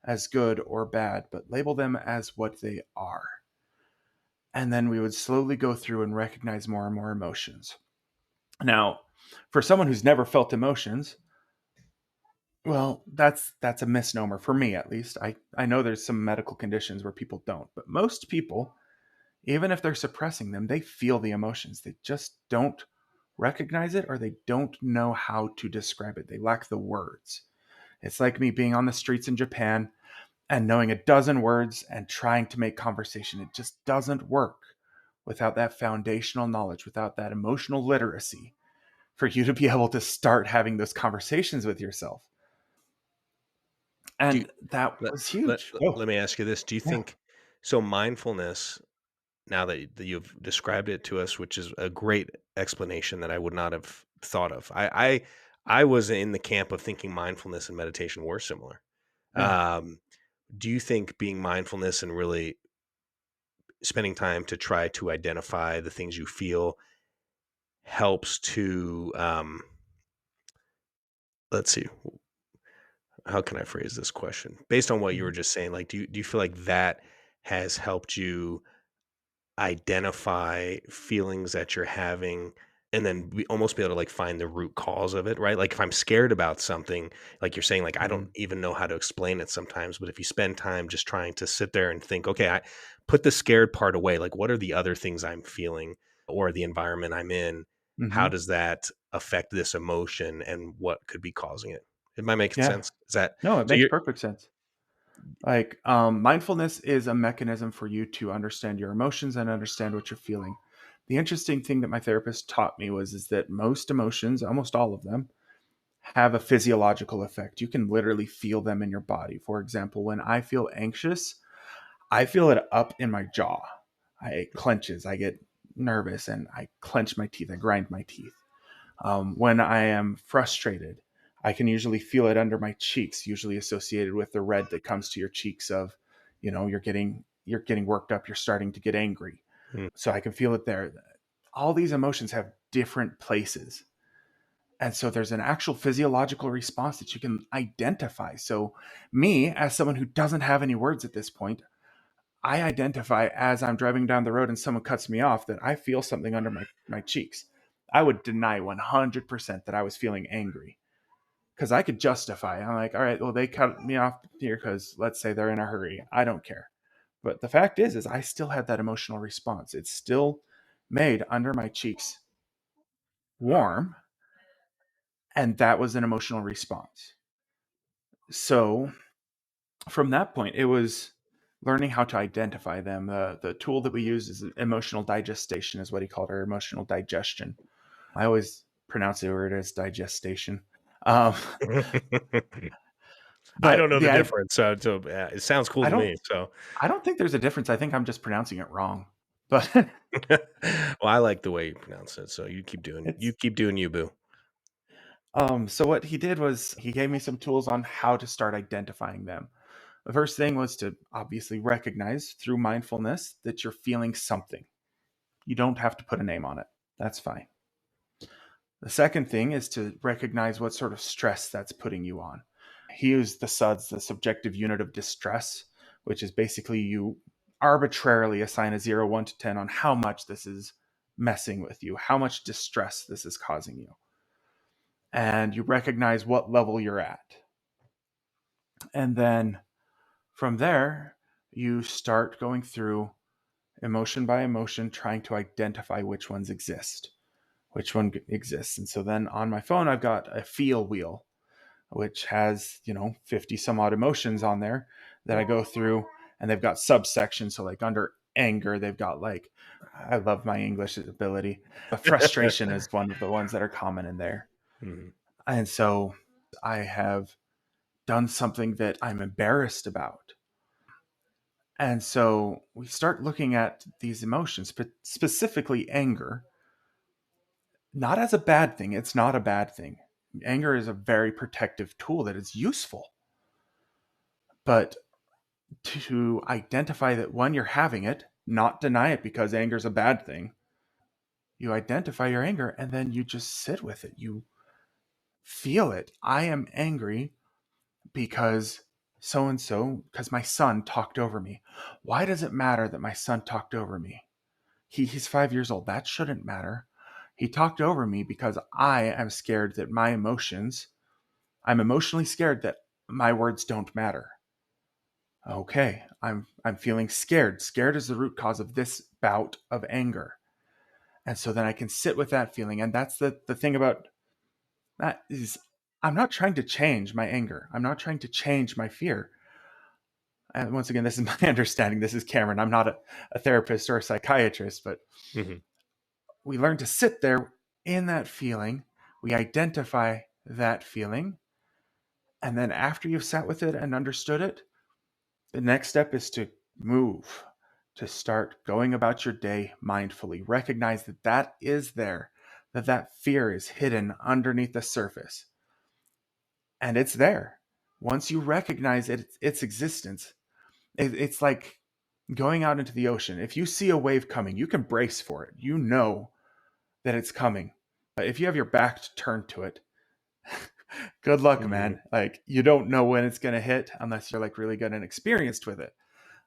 [SPEAKER 3] as good or bad, but label them as what they are. And then we would slowly go through and recognize more and more emotions. Now, for someone who's never felt emotions, well, that's a misnomer for me, at least. I know there's some medical conditions where people don't, but most people, even if they're suppressing them, they feel the emotions. They just don't recognize it, or they don't know how to describe it. They lack the words. It's like me being on the streets in Japan and knowing a dozen words and trying to make conversation. It just doesn't work without that foundational knowledge, without that emotional literacy, for you to be able to start having those conversations with yourself. And that was huge.
[SPEAKER 2] Let me ask you this. Do you think, so mindfulness, now that you've described it to us, which is a great explanation that I would not have thought of. I was in the camp of thinking mindfulness and meditation were similar.
[SPEAKER 3] Yeah.
[SPEAKER 2] Do you think being mindfulness and really spending time to try to identify the things you feel helps to, let's see, how can I phrase this question? Based on what you were
[SPEAKER 3] Mhm.
[SPEAKER 2] just saying, like, do you feel like that has helped you identify feelings that you're having and then almost be able to like find the root cause of it, right? Like if I'm scared about something, like you're saying, like I don't
[SPEAKER 3] Mhm.
[SPEAKER 2] even know how to explain it sometimes, but if you spend time just trying to sit there and think, okay, I put the scared part away, like what are the other things I'm feeling or the environment I'm in? How
[SPEAKER 3] Mhm.
[SPEAKER 2] does that affect this emotion and what could be causing it? Am I making
[SPEAKER 3] Yeah.
[SPEAKER 2] sense? Is that
[SPEAKER 3] No, it
[SPEAKER 2] so
[SPEAKER 3] makes
[SPEAKER 2] you're
[SPEAKER 3] perfect sense. Like, mindfulness is a mechanism for you to understand your emotions and understand what you're feeling. The interesting thing that my therapist taught me was is that most emotions, almost all of them, have a physiological effect. You can literally feel them in your body. For example, when I feel anxious, I feel it up in my jaw. It clenches. I get nervous and I clench my teeth. I grind my teeth. When I am frustrated, I can usually feel it under my cheeks, usually associated with the red that comes to your cheeks of, you're getting worked up, you're starting to get angry.
[SPEAKER 2] Mm,
[SPEAKER 3] So I can feel it there. All these emotions have different places. And so there's an actual physiological response that you can identify. So me, as someone who doesn't have any words at this point, I identify as I'm driving down the road and someone cuts me off that I feel something under my cheeks. I would deny 100% that I was feeling angry because I could justify. I'm like, all right, well, they cut me off here because let's say they're in a hurry. I don't care. But the fact is I still had that emotional response. It's still made under my cheeks warm. And that was an emotional response. So from that point, it was learning how to identify them. The tool that we use is emotional digestion, is what he called it, or emotional digestion. I always pronounce the word as digestation. Um,
[SPEAKER 2] mm. I
[SPEAKER 3] but
[SPEAKER 2] don't know the difference, so it sounds cool
[SPEAKER 3] I
[SPEAKER 2] to
[SPEAKER 3] don't
[SPEAKER 2] me. So,
[SPEAKER 3] I don't think there's a difference. I think I'm just pronouncing it wrong. But
[SPEAKER 2] well, I like the way you pronounce it. So you
[SPEAKER 3] it's
[SPEAKER 2] keep doing you, boo.
[SPEAKER 3] so what he did was he gave me some tools on how to start identifying them. The first thing was to obviously recognize through mindfulness that you're feeling something. You don't have to put a name on it. That's fine. The second thing is to recognize what sort of stress that's putting you on. He used the SUDS, the subjective unit of distress, which is basically you arbitrarily assign a 0, 1 to 10 on how much this is messing with you, how much distress this is causing you. And you recognize what level you're at. And then from there, you start going through emotion by emotion, trying to identify which ones exist, which one exists. And so then on my phone, I've got a feel wheel, which has, 50 some odd emotions on there that I go through, and they've got subsections. So like under anger, they've got like, I love my English ability. But frustration is one of the ones that are common in there.
[SPEAKER 2] Mhm.
[SPEAKER 3] And so I have done something that I'm embarrassed about. And so we start looking at these emotions, but specifically anger, not as a bad thing. It's not a bad thing. Anger is a very protective tool that is useful. But to identify that one, you're having it, not deny it because anger is a bad thing. You identify your anger and then you just sit with it. You feel it. I am angry because so and so, because my son talked over me. Why does it matter that my son talked over me? He's 5 years old. That shouldn't matter. He talked over me because I am scared that I'm emotionally scared that my words don't matter. Okay, I'm feeling scared. Scared is the root cause of this bout of anger. And so then I can sit with that feeling. And that's the thing about that is I'm not trying to change my anger. I'm not trying to change my fear. And once again, this is my understanding. This is Cameron. I'm not a therapist or a psychiatrist, but
[SPEAKER 2] Mhm.
[SPEAKER 3] we learn to sit there in that feeling. We identify that feeling. And then after you've sat with it and understood it, the next step is to move, to start going about your day mindfully. Recognize that that is there, that fear is hidden underneath the surface. And it's there. Once you recognize its existence, it's like going out into the ocean. If you see a wave coming, you can brace for it. You know that it's coming. If you have your back turned to it, good luck,
[SPEAKER 2] Hmm.
[SPEAKER 3] man. Like, you don't know when it's going to hit unless you're like really good and experienced with it.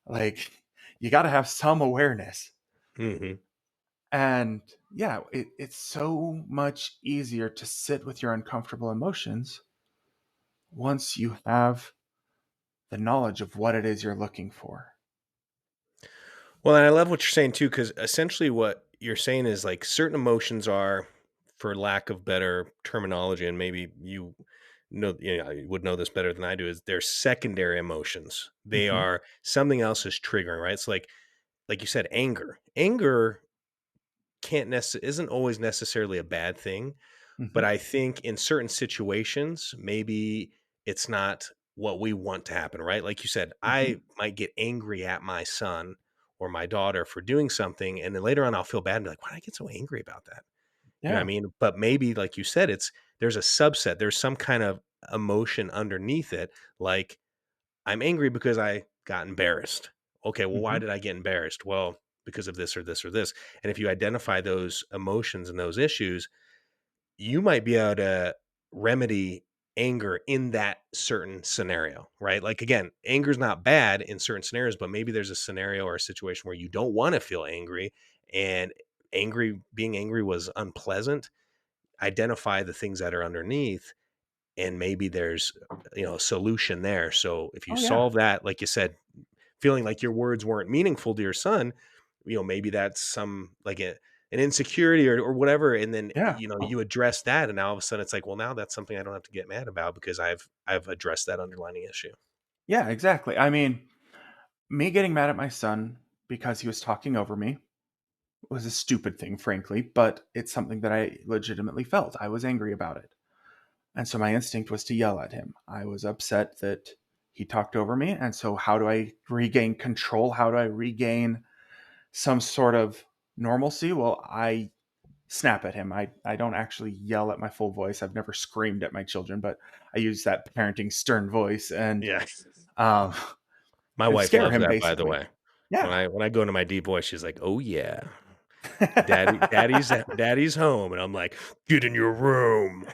[SPEAKER 3] Like, you got to have some awareness.
[SPEAKER 2] Hmm.
[SPEAKER 3] And yeah, it's so much easier to sit with your uncomfortable emotions once you have the knowledge of what it is you're looking for.
[SPEAKER 2] Well, and I love what you're saying too, because essentially what you're saying is like certain emotions are, for lack of better terminology, and maybe you would know this better than I do, is they're secondary emotions. They
[SPEAKER 3] Hmm.
[SPEAKER 2] are something else is triggering, right? It's like you said, anger. Anger isn't always necessarily a bad thing,
[SPEAKER 3] Hmm.
[SPEAKER 2] but I think in certain situations, maybe it's not what we want to happen, right? Like you said,
[SPEAKER 3] Hmm.
[SPEAKER 2] I might get angry at my son or my daughter for doing something, and then later on I'll feel bad and be like, why did I get so angry about that? You know what I
[SPEAKER 3] Yeah.
[SPEAKER 2] mean? But maybe, like you said, there's a subset, there's some kind of emotion underneath it, like I'm angry because I got embarrassed. Okay, well, why
[SPEAKER 3] Hmm.
[SPEAKER 2] did I get embarrassed? Well, because of this or this or this. And if you identify those emotions and those issues, you might be able to remedy anger in that certain scenario, right? Like again, anger is not bad in certain scenarios, but maybe there's a scenario or a situation where you don't want to feel angry, and being angry was unpleasant. Identify the things that are underneath, and maybe there's a solution there. So if you
[SPEAKER 3] Oh, yeah.
[SPEAKER 2] solve that, like you said, feeling like your words weren't meaningful to your son, maybe that's some like an insecurity or whatever. And then,
[SPEAKER 3] Yeah.
[SPEAKER 2] you address that. And now all of a sudden it's like, well, now that's something I don't have to get mad about because I've addressed that underlying issue.
[SPEAKER 3] Yeah, exactly. I mean, me getting mad at my son because he was talking over me was a stupid thing, frankly, but it's something that I legitimately felt. I was angry about it. And so my instinct was to yell at him. I was upset that he talked over me. And so, how do I regain control? How do I regain some sort of normalcy? Well, I snap at him. I don't actually yell at my full voice. I've never screamed at my children, but I use that parenting stern voice and
[SPEAKER 2] Yeah.
[SPEAKER 3] um,
[SPEAKER 2] My
[SPEAKER 3] and
[SPEAKER 2] wife
[SPEAKER 3] scare
[SPEAKER 2] loves
[SPEAKER 3] him,
[SPEAKER 2] that, by the
[SPEAKER 3] basically.
[SPEAKER 2] way. When
[SPEAKER 3] Yeah.
[SPEAKER 2] I go into my deep voice, she's like, "Oh yeah, daddy's home," and I'm like, "Get in your room."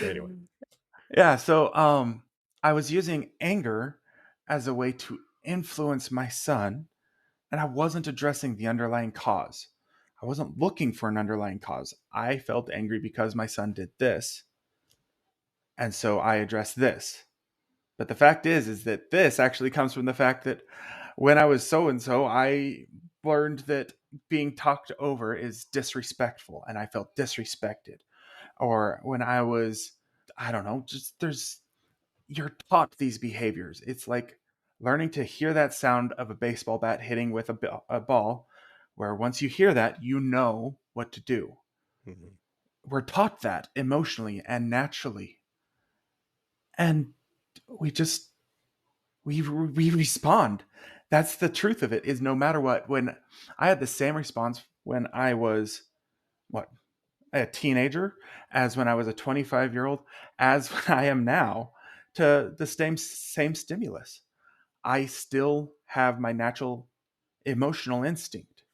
[SPEAKER 2] Anyway.
[SPEAKER 3] Yeah, so I was using anger as a way to influence my son, and I wasn't addressing the underlying cause. I wasn't looking for an underlying cause. I felt angry because my son did this, and so I addressed this. But the fact is that this actually comes from the fact that when I was so and so, I learned that being talked over is disrespectful, and I felt disrespected. Or when I was, I don't know, just you're taught these behaviors. It's like learning to hear that sound of a baseball bat hitting with a ball, where once you hear that, you know what to do.
[SPEAKER 2] Mhm.
[SPEAKER 3] We're taught that emotionally and naturally. And we just, we respond. That's the truth of it, is no matter what. When I had the same response when I was, what, a teenager, as when I was a 25-year-old, as when I am now, to the same stimulus. I still have my natural emotional instinct.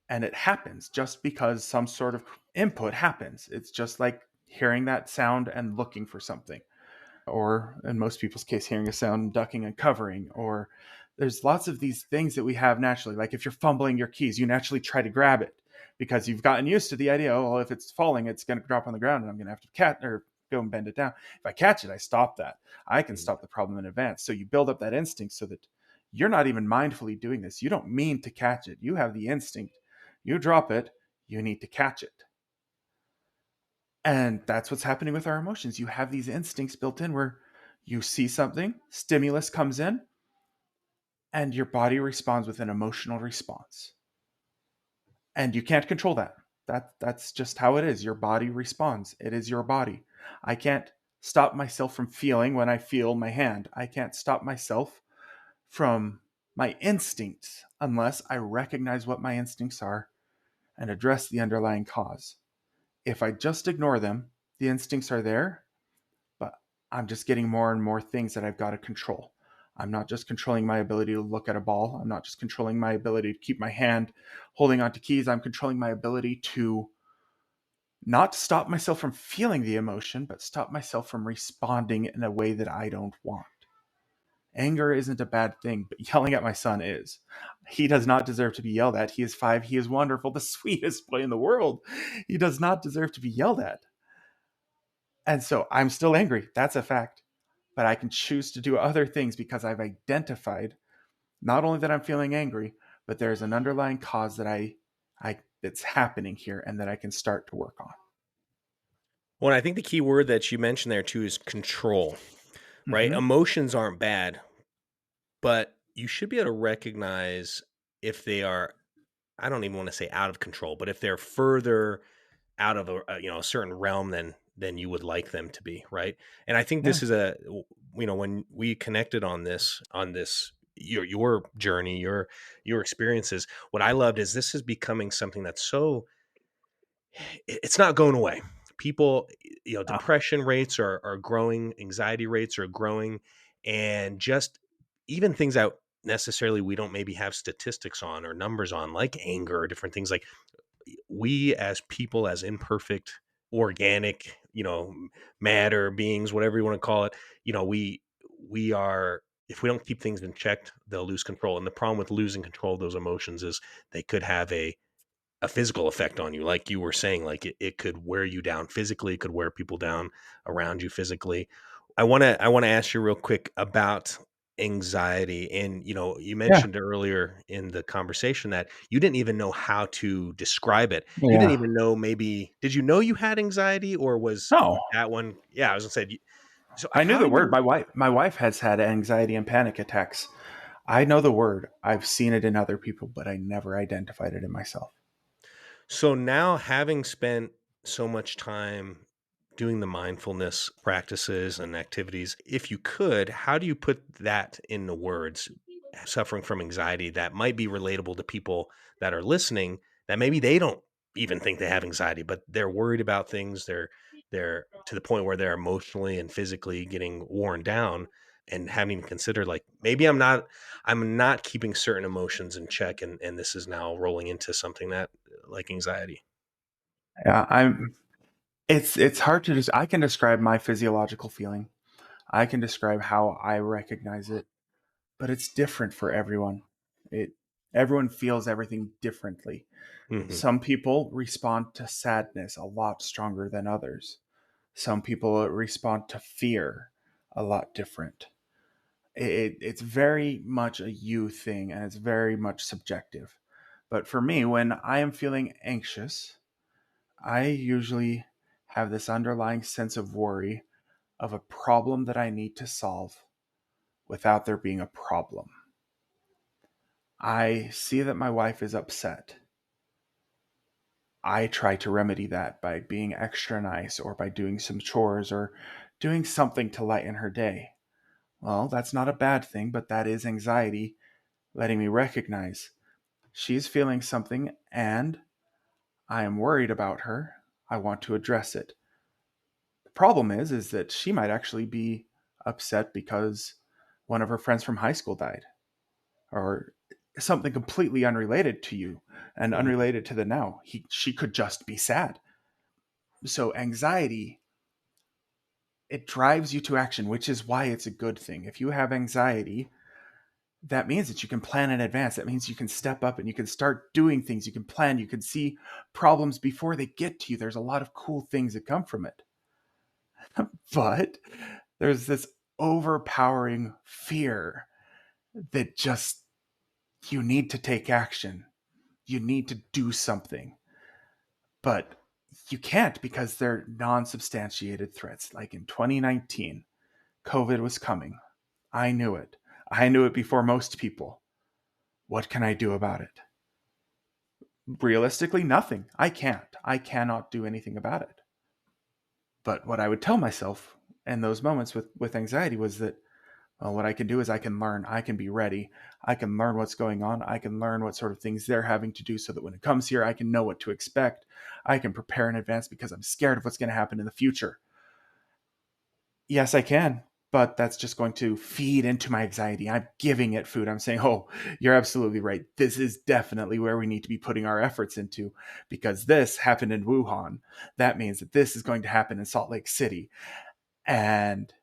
[SPEAKER 3] And it happens just because some sort of input happens. It's just like hearing that sound and looking for something, or in most people's case, hearing a sound, ducking and covering. Or there's lots of these things that we have naturally. Like if you're fumbling your keys, you naturally try to grab it because you've gotten used to the idea, oh, well, if it's falling, it's going to drop on the ground and I'm going to have to go and bend it down. If I catch it, I stop that. I can
[SPEAKER 2] Mhm.
[SPEAKER 3] stop the problem in advance. So you build up that instinct so that you're not even mindfully doing this. You don't mean to catch it. You have the instinct. You drop it, you need to catch it. And that's what's happening with our emotions. You have these instincts built in where you see something, stimulus comes in, and your body responds with an emotional response. And you can't control that. That's just how it is. Your body responds. It is your body. I can't stop myself from feeling when I feel my hand. I can't stop myself from my instincts unless I recognize what my instincts are and address the underlying cause. If I just ignore them, the instincts are there, but I'm just getting more and more things that I've got to control. I'm not just controlling my ability to look at a ball. I'm not just controlling my ability to keep my hand holding onto keys. I'm controlling my ability to not stop myself from feeling the emotion, but stop myself from responding in a way that I don't want. Anger isn't a bad thing, but yelling at my son is. He does not deserve to be yelled at. He is 5. He is wonderful, the sweetest boy in the world. He does not deserve to be yelled at. And so I'm still angry. That's a fact. But I can choose to do other things because I've identified not only that I'm feeling angry, but there's an underlying cause that I that's happening here and that I can start to work on.
[SPEAKER 2] Well, I think the key word that you mentioned there too is control, right?
[SPEAKER 3] Mm-hmm.
[SPEAKER 2] Emotions aren't bad, but you should be able to recognize if they are, I don't even want to say out of control, but if they're further out of a certain realm than you would like them to be, right? And I think
[SPEAKER 3] Yeah.
[SPEAKER 2] this is when we connected on this your journey, your experiences, what I loved is this is becoming something that's so it's not going away. People, depression rates are growing, anxiety rates are growing, and just even things that necessarily we don't maybe have statistics on or numbers on, like anger or different things, like we as people, as imperfect, organic, matter beings, whatever you want to call it, we are, if we don't keep things in check, they'll lose control. And the problem with losing control of those emotions is they could have a physical effect on you. Like you were saying, like it could wear you down physically, it could wear people down around you physically. I want to ask you real quick about anxiety. And you
[SPEAKER 3] Yeah.
[SPEAKER 2] mentioned earlier in the conversation that you didn't even know how to describe it. You didn't
[SPEAKER 3] Yeah.
[SPEAKER 2] even know, maybe did you know you had anxiety, or was
[SPEAKER 3] No.
[SPEAKER 2] that one? Yeah, I was gonna say, so
[SPEAKER 3] I knew
[SPEAKER 2] how
[SPEAKER 3] the
[SPEAKER 2] do
[SPEAKER 3] word.
[SPEAKER 2] you
[SPEAKER 3] My wife has had anxiety and panic attacks. I know the word. I've seen it in other people, but I never identified it in myself.
[SPEAKER 2] So now, having spent so much time doing the mindfulness practices and activities, if you could, how do you put that into words? Suffering from anxiety that might be relatable to people that are listening, that maybe they don't even think they have anxiety, but they're worried about things. They're to the point where they're emotionally and physically getting worn down, and having to consider, like, maybe I'm not keeping certain emotions in check, and this is now rolling into something that, like, anxiety.
[SPEAKER 3] Yeah, it's hard to just I can describe my physiological feeling. I can describe how I recognize it, but it's different for everyone. It Everyone feels everything differently.
[SPEAKER 2] Hmm.
[SPEAKER 3] Some people respond to sadness a lot stronger than others. Some people respond to fear a lot different. It's very much a you thing and it's very much subjective. But for me, when I am feeling anxious, I usually have this underlying sense of worry of a problem that I need to solve without there being a problem. I see that my wife is upset. I try to remedy that by being extra nice or by doing some chores or doing something to lighten her day. Well, that's not a bad thing, but that is anxiety letting me recognize she's feeling something and I am worried about her. I want to address it. The problem is that she might actually be upset because one of her friends from high school died or something completely unrelated to you and
[SPEAKER 2] Hmm.
[SPEAKER 3] unrelated to the now. She could just be sad. So anxiety, it drives you to action, which is why it's a good thing. If you have anxiety, that means that you can plan in advance. That means you can step up and you can start doing things. You can plan. You can see problems before they get to you. There's a lot of cool things that come from it. But there's this overpowering fear that just you need to take action. You need to do something. But you can't because they're non substantiated threats. Like in 2019, COVID was coming. I knew it. I knew it before most people. What can I do about it? Realistically, nothing. I can't. I cannot do anything about it. But what I would tell myself in those moments with anxiety was that, well, what I can do is I can learn. I can be ready. I can learn what's going on. I can learn what sort of things they're having to do so that when it comes here, I can know what to expect. I can prepare in advance because I'm scared of what's going to happen in the future. Yes, I can. but that's just going to feed into my anxiety. I'm giving it food. I'm saying, oh, you're absolutely right. This is definitely where we need to be putting our efforts into, because this happened in Wuhan. That means that this is going to happen in Salt Lake City. And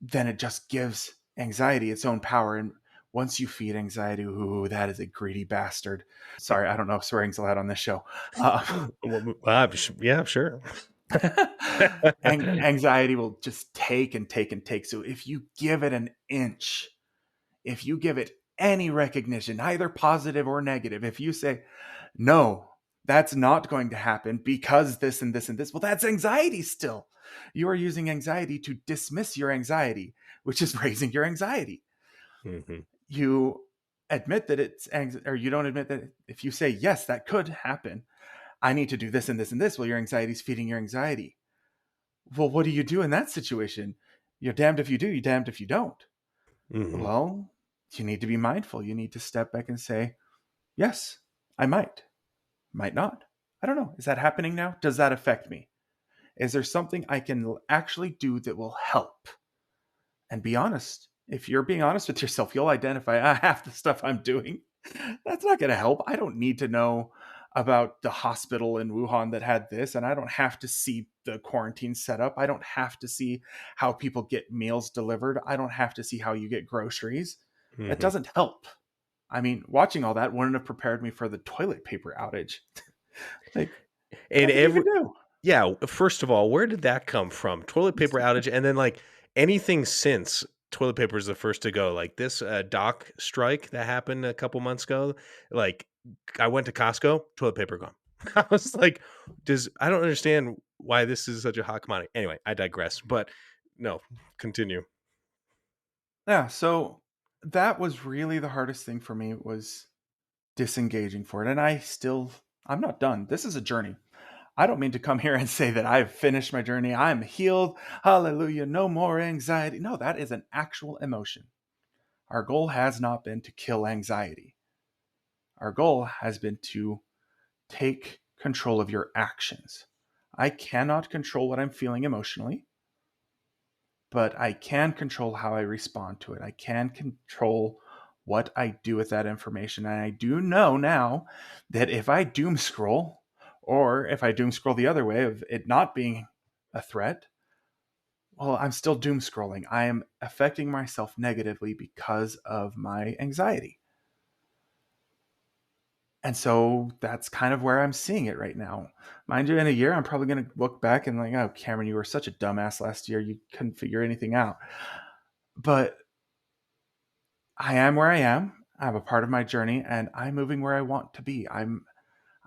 [SPEAKER 3] then it just gives anxiety its own power. And once you feed anxiety, ooh, that is a greedy bastard. Sorry, I don't know if swearing's allowed on this show.
[SPEAKER 2] Yeah, sure.
[SPEAKER 3] Anxiety will just take and take and take. So if you give it an inch, if you give it any recognition, either positive or negative, if you say, no, that's not going to happen because this and this and this, well, that's anxiety still. You are using anxiety to dismiss your anxiety, which is raising your anxiety.
[SPEAKER 2] Mm-hmm.
[SPEAKER 3] You admit that it's anxiety, or you don't admit that. If you say, yes, that could happen, I need to do this and this and this, well, your anxiety is feeding your anxiety. Well, what do you do in that situation? You're damned if you do, you're damned if you don't.
[SPEAKER 2] Mm-hmm.
[SPEAKER 3] Well, you need to be mindful. You need to step back and say, yes, I might not. I don't know. Is that happening now? Does that affect me? Is there something I can actually do that will help? And be honest. If you're being honest with yourself, you'll identify half the stuff I'm doing. That's not going to help. I don't need to know about the hospital in Wuhan that had this, and I don't have to see the quarantine set up. I don't have to see how people get meals delivered. I don't have to see how you get groceries.
[SPEAKER 2] Mm-hmm.
[SPEAKER 3] That doesn't help. I mean, watching all that wouldn't have prepared me for the toilet paper outage. Like,
[SPEAKER 2] and
[SPEAKER 3] every do.
[SPEAKER 2] Yeah, first of all, where did that come from? Toilet paper outage, and then like anything since toilet paper is the first to go. Like this dock strike that happened a couple months ago. Like I went to Costco, toilet paper gone. I was like, I don't understand why this is such a hot commodity. Anyway, I digress. But no, continue.
[SPEAKER 3] Yeah, so that was really the hardest thing for me, was disengaging for it. And I'm not done. This is a journey. I don't mean to come here and say that I've finished my journey. I'm healed. Hallelujah. No more anxiety. No, that is an actual emotion. Our goal has not been to kill anxiety. Our goal has been to take control of your actions. I cannot control what I'm feeling emotionally, but I can control how I respond to it. I can control what I do with that information. And I do know now that if I doom scroll, or if I doom scroll the other way of it not being a threat, well, I'm still doom scrolling. I am affecting myself negatively because of my anxiety. And so that's kind of where I'm seeing it right now. Mind you, in a year, I'm probably going to look back and like, oh, Cameron, you were such a dumbass last year. You couldn't figure anything out. But I am where I am. I have a part of my journey, and I'm moving where I want to be. I'm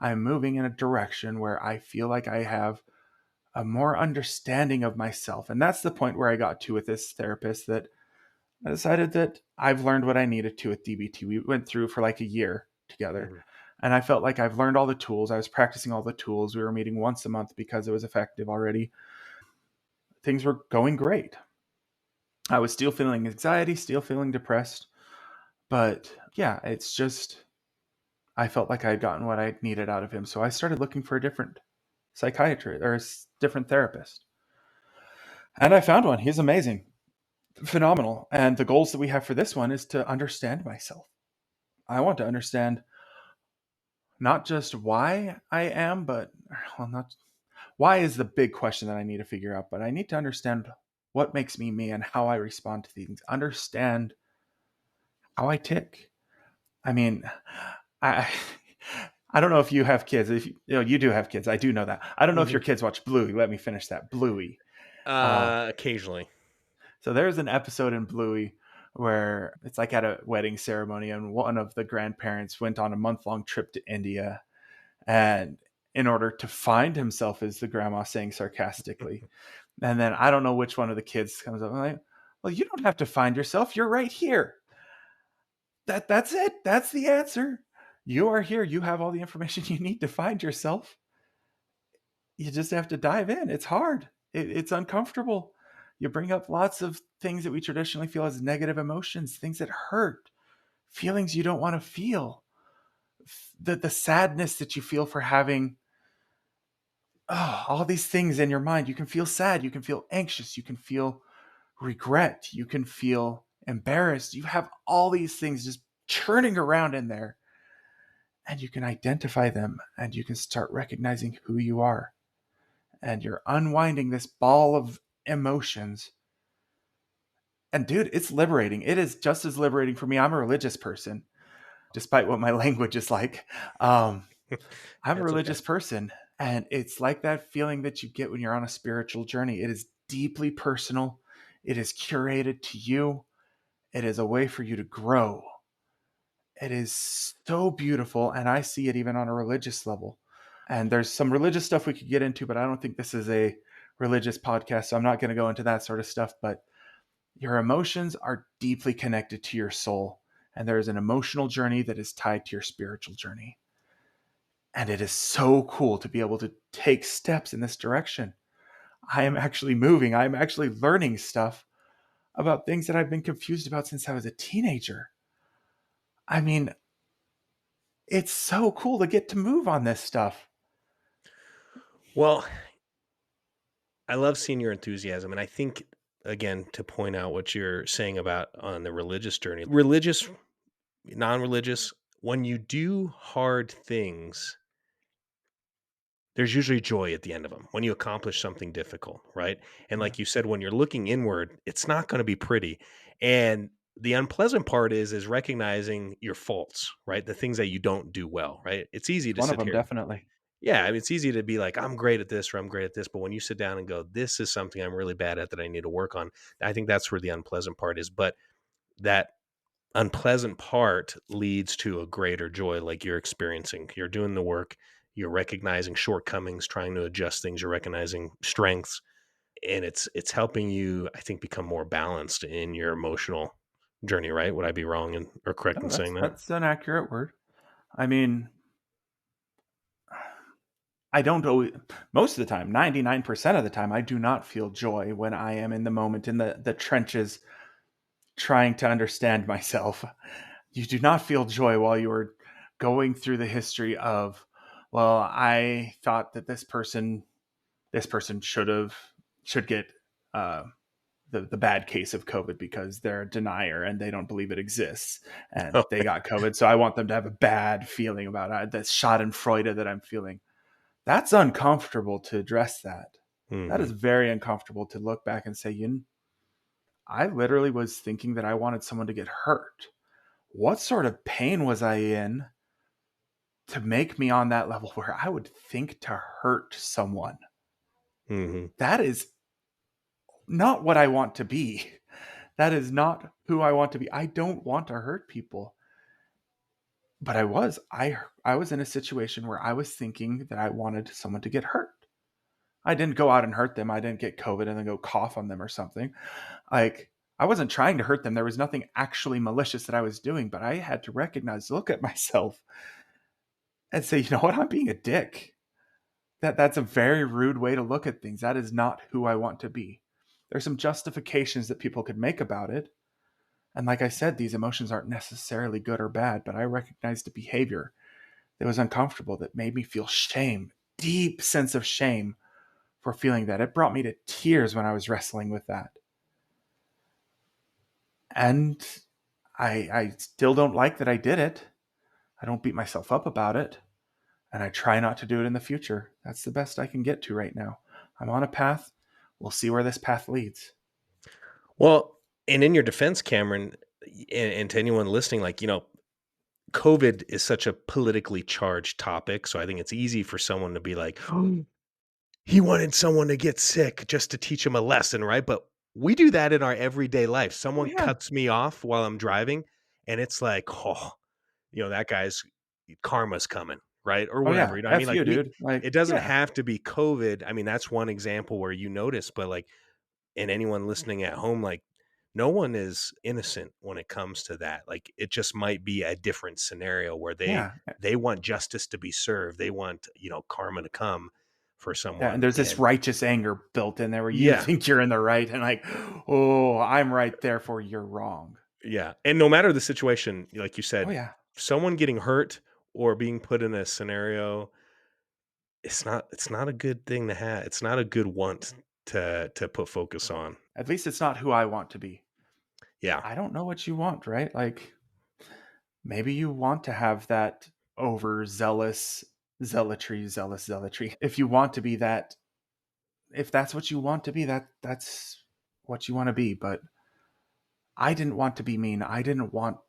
[SPEAKER 3] moving in a direction where I feel like I have a more understanding of myself. And that's the point where I got to with this therapist, that I decided that I've learned what I needed to with DBT. We went through for like a year together.
[SPEAKER 2] Mm-hmm.
[SPEAKER 3] And I felt like I've learned all the tools. I was practicing all the tools. We were meeting once a month because it was effective already. Things were going great. I was still feeling anxiety, still feeling depressed. But yeah, it's just, I felt like I had gotten what I needed out of him. So I started looking for a different psychiatrist or a different therapist. And I found one. He's amazing, phenomenal. And the goals that we have for this one is to understand myself. I want to understand not just why I am, but, well, not why is the big question that I need to figure out, but I need to understand what makes me me and how I respond to things. Understand how I tick. I mean, I I don't know if you have kids. If you do have kids, I do know that. I don't know if your kids watch Bluey. Let me finish that. Bluey.
[SPEAKER 2] Occasionally.
[SPEAKER 3] So there's an episode in Bluey where it's like at a wedding ceremony, and one of the grandparents went on a month-long trip to India, and in order to find himself, is the grandma saying sarcastically. And then I don't know which one of the kids comes up and like, well, you don't have to find yourself. You're right here. That's it. That's the answer. You are here. You have all the information you need to find yourself. You just have to dive in. It's hard. It's uncomfortable. You bring up lots of things that we traditionally feel as negative emotions, things that hurt, feelings you don't want to feel, the sadness that you feel for having all these things in your mind. You can feel sad. You can feel anxious. You can feel regret, you can feel embarrassed. You have all these things just churning around in there, and you can identify them and you can start recognizing who you are. And you're unwinding this ball of emotions. And dude, it's liberating. It is just as liberating for me. I'm a religious person, despite what my language is like. I'm a
[SPEAKER 2] That's okay.
[SPEAKER 3] religious person. And it's like that feeling that you get when you're on a spiritual journey. It is deeply personal, it is curated to you, it is a way for you to grow. It is so beautiful. And I see it even on a religious level. And there's some religious stuff we could get into, but I don't think this is a religious podcast. So I'm not going to go into that sort of stuff. But your emotions are deeply connected to your soul. And there is an emotional journey that is tied to your spiritual journey. And it is so cool to be able to take steps in this direction. I am actually moving. I'm actually learning stuff about things that I've been confused about since I was a teenager. I mean, it's so cool to get to move on this stuff.
[SPEAKER 2] Well, I love seeing your enthusiasm. And I think, again, to point out what you're saying about on the religious journey, religious, non religious, when you do hard things, there's usually joy at the end of them when you accomplish something difficult, right? And
[SPEAKER 3] Yeah.
[SPEAKER 2] like you said, when you're looking inward, it's not going to be pretty. And the unpleasant part is recognizing your faults, right? The things that you don't do well, right? It's easy
[SPEAKER 3] It's
[SPEAKER 2] to
[SPEAKER 3] one of
[SPEAKER 2] sit
[SPEAKER 3] them,
[SPEAKER 2] here.
[SPEAKER 3] definitely.
[SPEAKER 2] Yeah, I mean, it's easy to be like, I'm great at this or I'm great at this. But when you sit down and go, this is something I'm really bad at that I need to work on, I think that's where the unpleasant part is. But that unpleasant part leads to a greater joy like you're experiencing. You're doing the work, you're recognizing shortcomings, trying to adjust things, you're recognizing strengths, and it's helping you, I think, become more balanced in your emotional journey, right? Would I be wrong in or correct
[SPEAKER 3] No,
[SPEAKER 2] in saying that?
[SPEAKER 3] that's an accurate word. I mean, I don't always, most of the time, 99% of the time, I do not feel joy when I am in the moment in the trenches trying to understand myself. You do not feel joy while you are going through the history of, well, I thought that this person should get uh, the bad case of COVID because they're a denier and they don't believe it exists and they got COVID. So I want them to have a bad feeling about it. That Schadenfreude that I'm feeling. That's uncomfortable to address that. That
[SPEAKER 2] Hmm.
[SPEAKER 3] is very uncomfortable to look back and say, I literally was thinking that I wanted someone to get hurt. What sort of pain was I in to make me on that level where I would think to hurt someone?
[SPEAKER 2] Hmm.
[SPEAKER 3] That is not what I want to be. That is not who I want to be. I don't want to hurt people. But I was in a situation where I was thinking that I wanted someone to get hurt. I didn't go out and hurt them. I didn't get COVID and then go cough on them or something. Like, I wasn't trying to hurt them. There was nothing actually malicious that I was doing, but I had to recognize, look at myself and say, you know what? I'm being a dick. That's a very rude way to look at things. That is not who I want to be. There's some justifications that people could make about it. And like I said, these emotions aren't necessarily good or bad, but I recognized a behavior that was uncomfortable that made me feel shame, deep sense of shame for feeling that. It brought me to tears when I was wrestling with that. And I still don't like that I did it. I don't beat myself up about it. And I try not to do it in the future. That's the best I can get to right now. I'm on a path. We'll see where this path leads.
[SPEAKER 2] Well, and in your defense, Cameron, and to anyone listening, like, COVID is such a politically charged topic. So I think it's easy for someone to be like, he wanted someone to get sick just to teach him a lesson, right? But we do that in our everyday life.
[SPEAKER 3] Oh,
[SPEAKER 2] Someone
[SPEAKER 3] yeah.
[SPEAKER 2] cuts me off while I'm driving, and it's like, oh, that guy's karma's coming, right? Or
[SPEAKER 3] Oh, yeah.
[SPEAKER 2] whatever. I mean,
[SPEAKER 3] F
[SPEAKER 2] like
[SPEAKER 3] you, dude. Like,
[SPEAKER 2] it doesn't
[SPEAKER 3] yeah.
[SPEAKER 2] have to be COVID. I mean, that's one example where you notice, but like, and anyone listening at home, like, no one is innocent when it comes to that. Like, it just might be a different scenario where they
[SPEAKER 3] Yeah.
[SPEAKER 2] they want justice to be served. They want, karma to come for
[SPEAKER 3] Yeah. And
[SPEAKER 2] someone.
[SPEAKER 3] there's this
[SPEAKER 2] And
[SPEAKER 3] righteous anger built in there where you
[SPEAKER 2] yeah,
[SPEAKER 3] think you're in the right and like, oh, I'm right, therefore you're wrong.
[SPEAKER 2] yeah. And no matter the situation, like you
[SPEAKER 3] Oh,
[SPEAKER 2] said,
[SPEAKER 3] yeah.
[SPEAKER 2] someone getting hurt or being put in a scenario, it's not a good thing to have. It's not a good want to put focus on.
[SPEAKER 3] At least it's not who I want to be.
[SPEAKER 2] Yeah.
[SPEAKER 3] I don't know what you want, right? Like maybe you want to have that overzealous zealotry. If you want to be that, if that's what you want to be, that's what you want to be. But I didn't want to be mean. I didn't want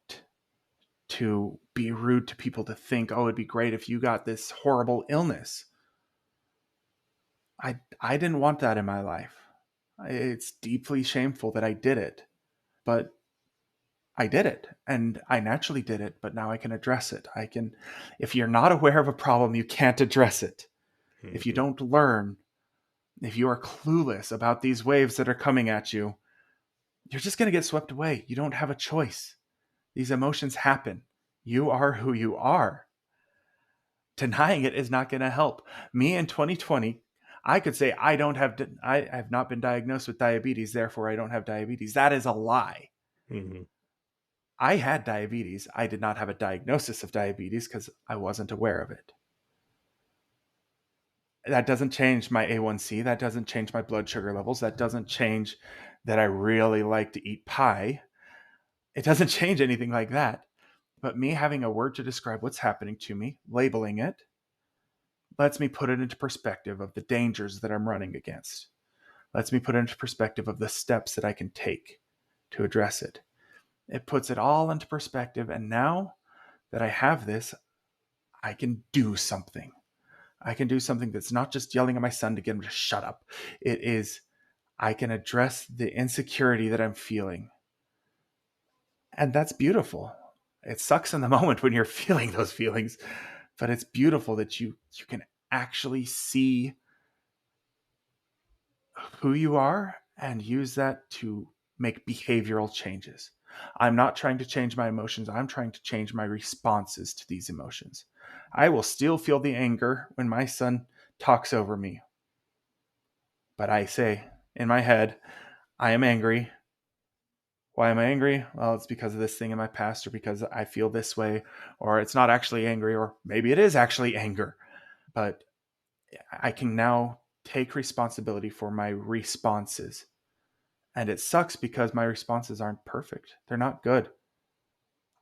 [SPEAKER 3] to be rude to people, to think, oh, it'd be great if you got this horrible illness. I didn't want that in my life. It's deeply shameful that I did it, but I did it and I naturally did it, but now I can address it. If you're not aware of a problem, you can't address it. If you
[SPEAKER 2] Mhm.
[SPEAKER 3] don't learn, if you are clueless about these waves that are coming at you, you're just going to get swept away. You don't have a choice. These emotions happen. You are who you are. Denying it is not going to help. Me in 2020, I could say I have not been diagnosed with diabetes, therefore I don't have diabetes. That is a lie.
[SPEAKER 2] Mhm.
[SPEAKER 3] I had diabetes. I did not have a diagnosis of diabetes because I wasn't aware of it. That doesn't change my A1C. That doesn't change my blood sugar levels. That doesn't change that I really like to eat pie. It doesn't change anything like that. But me having a word to describe what's happening to me, labeling it, lets me put it into perspective of the dangers that I'm running against. Lets me put it into perspective of the steps that I can take to address it. It puts it all into perspective. And now that I have this, I can do something. I can do something that's not just yelling at my son to get him to shut up. It is, I can address the insecurity that I'm feeling. And that's beautiful. It sucks in the moment when you're feeling those feelings, but it's beautiful that you can actually see who you are and use that to make behavioral changes. I'm not trying to change my emotions. I'm trying to change my responses to these emotions. I will still feel the anger when my son talks over me. But I say in my head, I am angry. Why am I angry? Well, it's because of this thing in my past, or because I feel this way, or it's not actually angry, or maybe it is actually anger. But I can now take responsibility for my responses. And it sucks because my responses aren't perfect. They're not good.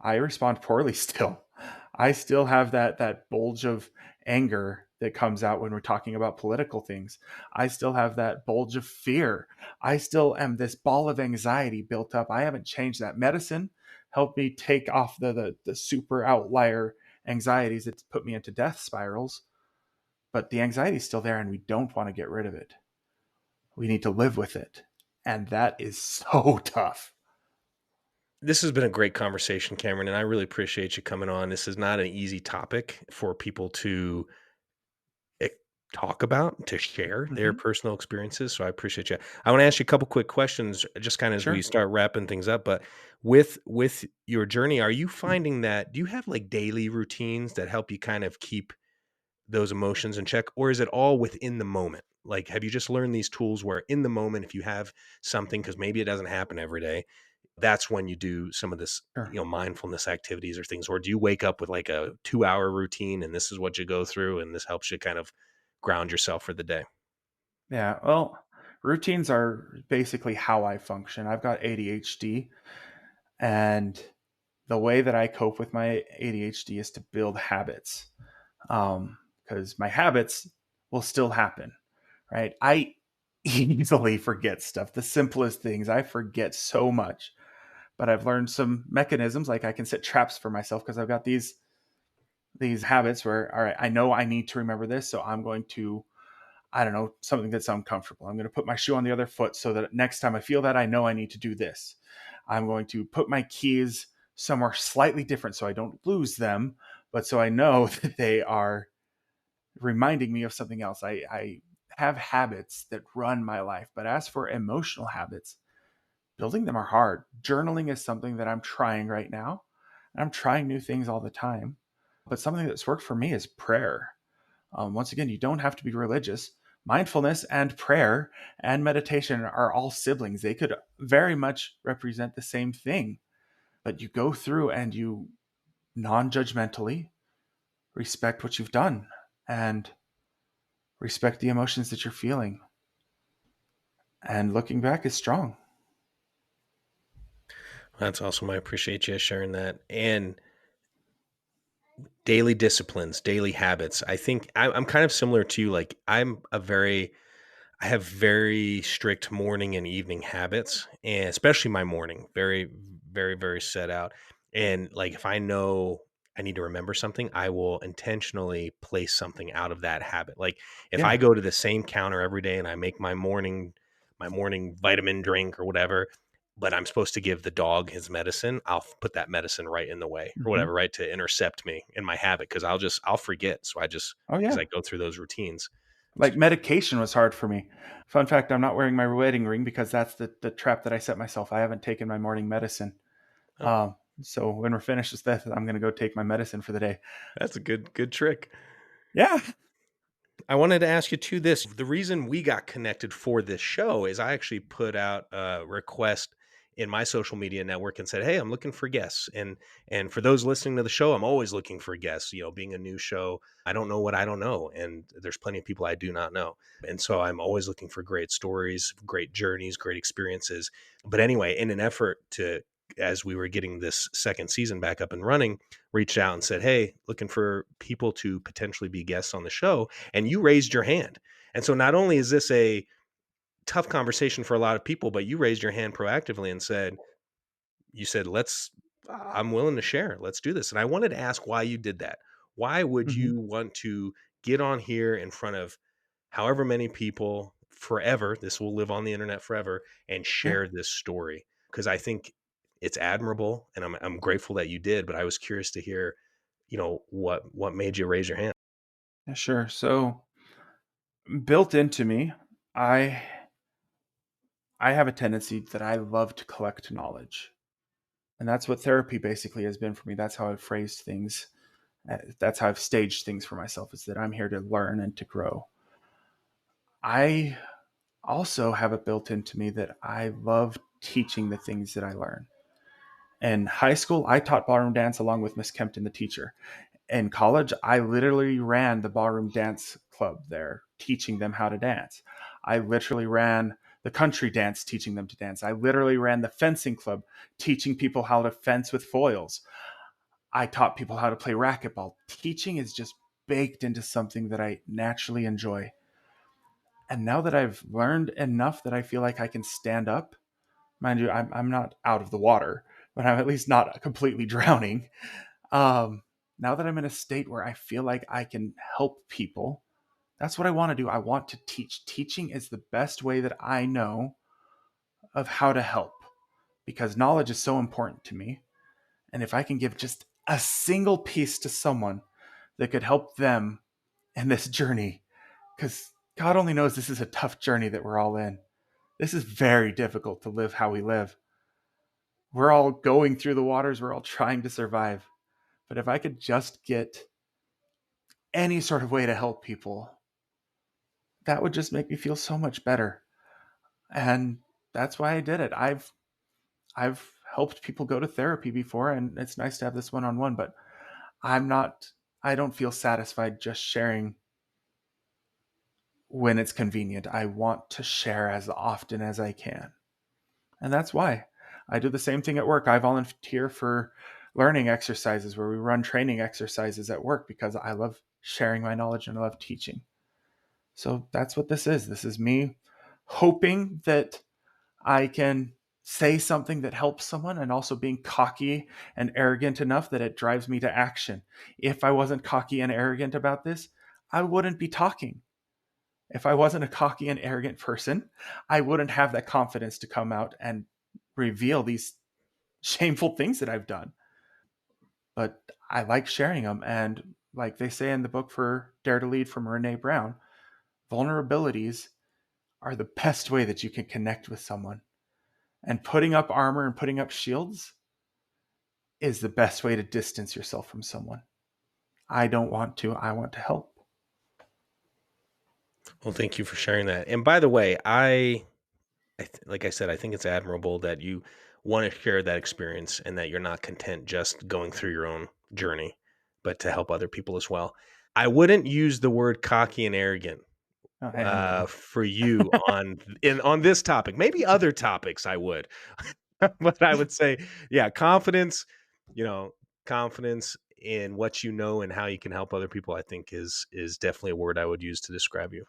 [SPEAKER 3] I respond poorly still. I still have that bulge of anger that comes out when we're talking about political things. I still have that bulge of fear. I still am this ball of anxiety built up. I haven't changed that. Medicine helped me take off the super outlier anxieties that put me into death spirals. But the anxiety is still there and we don't want to get rid of it. We need to live with it. And that is so tough.
[SPEAKER 2] This has been a great conversation, Cameron, and I really appreciate you coming on. This is not an easy topic for people to eh, talk about, to share their
[SPEAKER 3] Mm-hmm.
[SPEAKER 2] personal experiences. So I appreciate you. I want to ask you a couple quick questions, just kind of as we
[SPEAKER 3] Sure.
[SPEAKER 2] start wrapping things up. But with your journey, are you finding that do you have like daily routines that help you kind of keep those emotions in check, or is it all within the moment? Like, have you just learned these tools where in the moment, if you have something, because maybe it doesn't happen every day, that's when you do some of this,
[SPEAKER 3] Sure.
[SPEAKER 2] mindfulness activities or things, or do you wake up with like a 2 hour routine and this is what you go through and this helps you kind of ground yourself for the day?
[SPEAKER 3] Yeah, well, routines are basically how I function. I've got ADHD, and the way that I cope with my ADHD is to build habits. Because my habits will still happen, right? I easily forget stuff. The simplest things, I forget so much. But I've learned some mechanisms, like I can set traps for myself because I've got these habits where, all right, I know I need to remember this, so I'm going to, I don't know, something that's uncomfortable. I'm going to put my shoe on the other foot so that next time I feel that, I know I need to do this. I'm going to put my keys somewhere slightly different so I don't lose them, but so I know that they are reminding me of something else. I have habits that run my life. But as for emotional habits, building them are hard. Journaling is something that I'm trying right now. I'm trying new things all the time. But something that's worked for me is prayer. Once again, you don't have to be religious. Mindfulness and prayer and meditation are all siblings. They could very much represent the same thing, but you go through and you non judgmentally respect what you've done and respect the emotions that you're feeling. And looking back is strong.
[SPEAKER 2] That's awesome. I appreciate you sharing that. And daily disciplines, daily habits. I think I'm kind of similar to you. Like I have very strict morning and evening habits, and especially my morning, very, very, very set out. And like if I know I need to remember something, I will intentionally place something out of that habit. Like if I
[SPEAKER 3] Yeah.
[SPEAKER 2] go to the same counter every day and I make my morning vitamin drink or whatever, but I'm supposed to give the dog his medicine, I'll put that medicine right in the way or
[SPEAKER 3] Hmm.
[SPEAKER 2] whatever, right, to intercept me in my habit because I'll forget. So I just
[SPEAKER 3] Oh,
[SPEAKER 2] because
[SPEAKER 3] yeah.
[SPEAKER 2] I go through those routines.
[SPEAKER 3] Like medication was hard for me. Fun fact, I'm not wearing my wedding ring because that's the trap that I set myself. I haven't taken my morning medicine.
[SPEAKER 2] Oh,
[SPEAKER 3] So when we're finished with this, I'm going to go take my medicine for the day.
[SPEAKER 2] that's a good trick.
[SPEAKER 3] Yeah.
[SPEAKER 2] I wanted to ask you too this. The reason we got connected for this show is I actually put out a request in my social media network and said, "Hey, I'm looking for guests." And for those listening to the show, I'm always looking for guests. You know, being a new show, I don't know what I don't know, and there's plenty of people I do not know. And so I'm always looking for great stories, great journeys, great experiences. But anyway, in an effort to as we were getting this second season back up and running, reached out and said, "Hey, looking for people to potentially be guests on the show." And you raised your hand. And so not only is this a tough conversation for a lot of people, but you raised your hand proactively and you said, I'm willing to share. Let's do this. And I wanted to ask why you did that. Why would
[SPEAKER 3] Hmm.
[SPEAKER 2] you want to get on here in front of however many people forever? This will live on the internet forever and
[SPEAKER 3] Yeah.
[SPEAKER 2] share this story. Because I think it's admirable and I'm grateful that you did, but I was curious to hear, what made you raise your hand.
[SPEAKER 3] Yeah, sure. So built into me, I I have a tendency that I love to collect knowledge. And that's what therapy basically has been for me. That's how I've phrased things. That's how I've staged things for myself, is that I'm here to learn and to grow. I also have it built into me that I love teaching the things that I learn. In high school, I taught ballroom dance along with Miss Kempton, the teacher. In college, I literally ran the ballroom dance club there, teaching them how to dance. I literally ran the country dance, teaching them to dance. I literally ran the fencing club, teaching people how to fence with foils. I taught people how to play racquetball. Teaching is just baked into something that I naturally enjoy. And now that I've learned enough that I feel like I can stand up, mind you, I'm not out of the water, but I'm at least not completely drowning. Um, Now that I'm in a state where I feel like I can help people, that's what I want to do. I want to teach. Teaching is the best way that I know of how to help because knowledge is so important to me. And if I can give just a single piece to someone that could help them in this journey, because God only knows this is a tough journey that we're all in. This is very difficult to live how we live. We're all going through the waters, we're all trying to survive. But if I could just get any sort of way to help people, that would just make me feel so much better. And that's why I did it. I've helped people go to therapy before and it's nice to have this one-on-one, but I'm not I don't feel satisfied just sharing when it's convenient. I want to share as often as I can. And that's why I do the same thing at work. I volunteer for learning exercises where we run training exercises at work because I love sharing my knowledge and I love teaching. So that's what this is. This is me hoping that I can say something that helps someone and also being cocky and arrogant enough that it drives me to action. If I wasn't cocky and arrogant about this, I wouldn't be talking. If I wasn't a cocky and arrogant person, I wouldn't have that confidence to come out and reveal these shameful things that I've done. But I like sharing them. And like they say in the book for Dare to Lead from Renee Brown, vulnerabilities are the best way that you can connect with someone. And putting up armor and putting up shields is the best way to distance yourself from someone. I don't want to, I want to help.
[SPEAKER 2] Well, thank you for sharing that. And by the way, like I said, I think it's admirable that you want to share that experience and that you're not content just going through your own journey, but to help other people as well. I wouldn't use the word cocky and arrogant
[SPEAKER 3] Oh, hey, I'm ready.
[SPEAKER 2] for you on this topic. Maybe other topics I would, but I would say, yeah, confidence. You know, confidence in what you know and how you can help other people. I think is definitely a word I would use to describe you.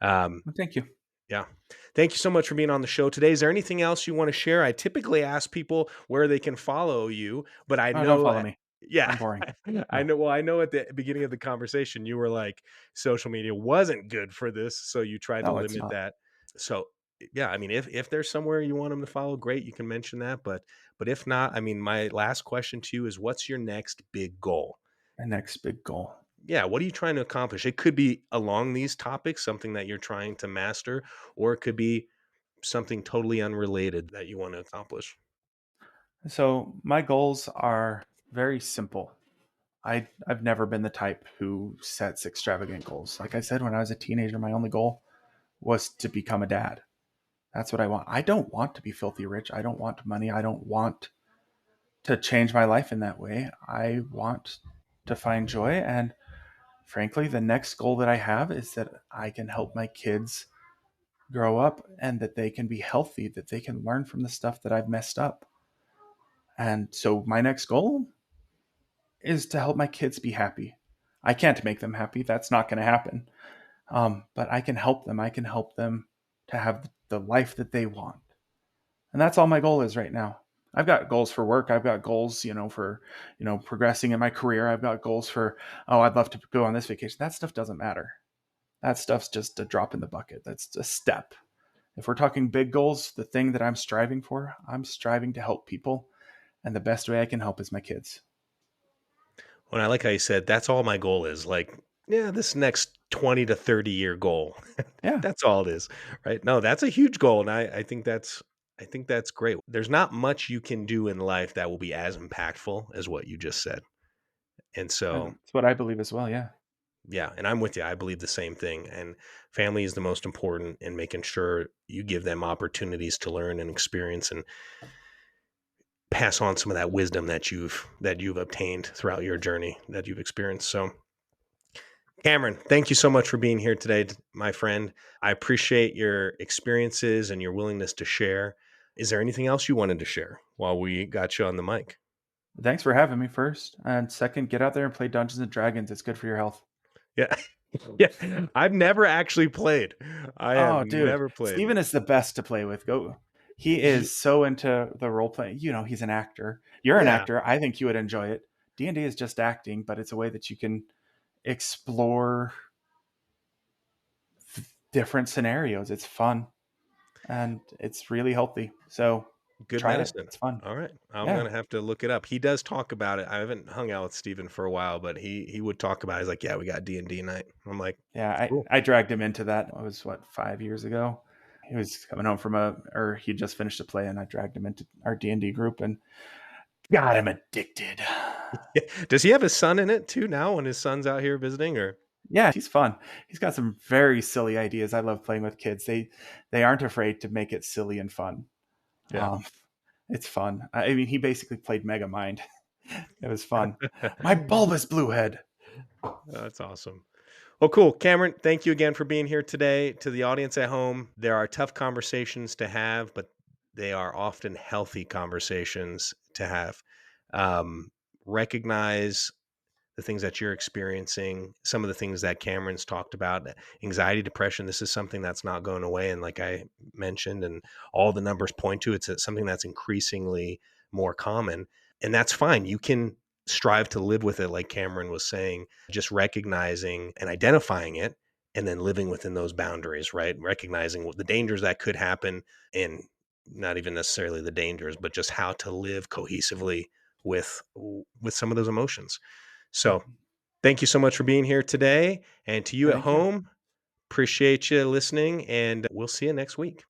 [SPEAKER 2] Um,
[SPEAKER 3] Well, thank you.
[SPEAKER 2] yeah. Thank you so much for being on the show today. Is there anything else you want to share? I typically ask people where they can follow you, but I
[SPEAKER 3] Oh, don't
[SPEAKER 2] know,
[SPEAKER 3] follow me.
[SPEAKER 2] yeah,
[SPEAKER 3] I'm boring.
[SPEAKER 2] I
[SPEAKER 3] No,
[SPEAKER 2] know. Well, I know at the beginning of the conversation, you were like, social media wasn't good for this. So you tried to
[SPEAKER 3] no, it's
[SPEAKER 2] limit
[SPEAKER 3] not.
[SPEAKER 2] that. So, yeah, I mean, if there's somewhere you want them to follow, great, you can mention that. But if not, I mean, my last question to you is what's your next big goal?
[SPEAKER 3] My next big goal.
[SPEAKER 2] Yeah, what are you trying to accomplish? It could be along these topics, something that you're trying to master, or it could be something totally unrelated that you want to accomplish.
[SPEAKER 3] So my goals are very simple. I've never been the type who sets extravagant goals. Like I said, when I was a teenager, my only goal was to become a dad. That's what I want. I don't want to be filthy rich. I don't want money. I don't want to change my life in that way. I want to find joy. And frankly, the next goal that I have is that I can help my kids grow up and that they can be healthy, that they can learn from the stuff that I've messed up. And so my next goal is to help my kids be happy. I can't make them happy. That's not going to happen. But I can help them. I can help them to have the life that they want. And that's all my goal is right now. I've got goals for work. I've got goals, for, progressing in my career. I've got goals for, oh, I'd love to go on this vacation. That stuff doesn't matter. That stuff's just a drop in the bucket. That's a step. If we're talking big goals, the thing that I'm striving to help people. And the best way I can help is my kids.
[SPEAKER 2] When I like how you said, that's all my goal is. Like, yeah, this next 20 to 30-year goal.
[SPEAKER 3] Yeah.
[SPEAKER 2] That's all it is. Right. No, that's a huge goal. And I think that's great. There's not much you can do in life that will be as impactful as what you just said. And so,
[SPEAKER 3] That's what I believe as well. Yeah.
[SPEAKER 2] yeah, and I'm with you. I believe the same thing. And family is the most important in making sure you give them opportunities to learn and experience and pass on some of that wisdom that you've obtained throughout your journey that you've experienced. So, Cameron, thank you so much for being here today, my friend. I appreciate your experiences and your willingness to share. Is there anything else you wanted to share while we got you on the mic?
[SPEAKER 3] Thanks for having me first. And second, get out there and play Dungeons and Dragons. It's good for your health.
[SPEAKER 2] Yeah. Yeah. I've never actually played. I have
[SPEAKER 3] Oh, dude.
[SPEAKER 2] never played.
[SPEAKER 3] Steven is the best to play with. Go. He
[SPEAKER 2] Ye-
[SPEAKER 3] is so into the role playing. He's an actor. You're an
[SPEAKER 2] Yeah.
[SPEAKER 3] actor. I think you would enjoy it. D&D is just acting, but it's a way that you can explore different scenarios. It's fun and it's really healthy. So
[SPEAKER 2] Good
[SPEAKER 3] try it.
[SPEAKER 2] medicine.
[SPEAKER 3] It's fun.
[SPEAKER 2] All right. I'm
[SPEAKER 3] Yeah.
[SPEAKER 2] gonna have to look it up. He does talk about it. I haven't hung out with Steven for a while, but he would talk about it. He's like, yeah, we got D&D night. I'm like,
[SPEAKER 3] Yeah.
[SPEAKER 2] cool.
[SPEAKER 3] I dragged him into that. It was 5 years ago. He was coming home or he just finished a play and I dragged him into our D&D group and got him addicted.
[SPEAKER 2] Yeah. Does he have his son in it too now when his son's out here visiting or?
[SPEAKER 3] Yeah, he's fun. He's got some very silly ideas. I love playing with kids. They aren't afraid to make it silly and fun.
[SPEAKER 2] Yeah.
[SPEAKER 3] Um, it's fun. I mean, he basically played Mega Mind. It was fun. My bulbous blue head.
[SPEAKER 2] That's awesome. Well, cool. Cameron, thank you again for being here today. To the audience at home, there are tough conversations to have, but they are often healthy conversations to have. Recognize the things that you're experiencing, some of the things that Cameron's talked about, anxiety, depression. This is something that's not going away. And like I mentioned, and all the numbers point to, it's something that's increasingly more common. And that's fine. You can strive to live with it, like Cameron was saying, just recognizing and identifying it and then living within those boundaries, right? Recognizing what the dangers that could happen and not even necessarily the dangers, but just how to live cohesively with some of those emotions.
[SPEAKER 3] Yep.
[SPEAKER 2] So thank you so much for being here today. And to you at
[SPEAKER 3] Thank you.
[SPEAKER 2] home, appreciate you listening, and we'll see you next week.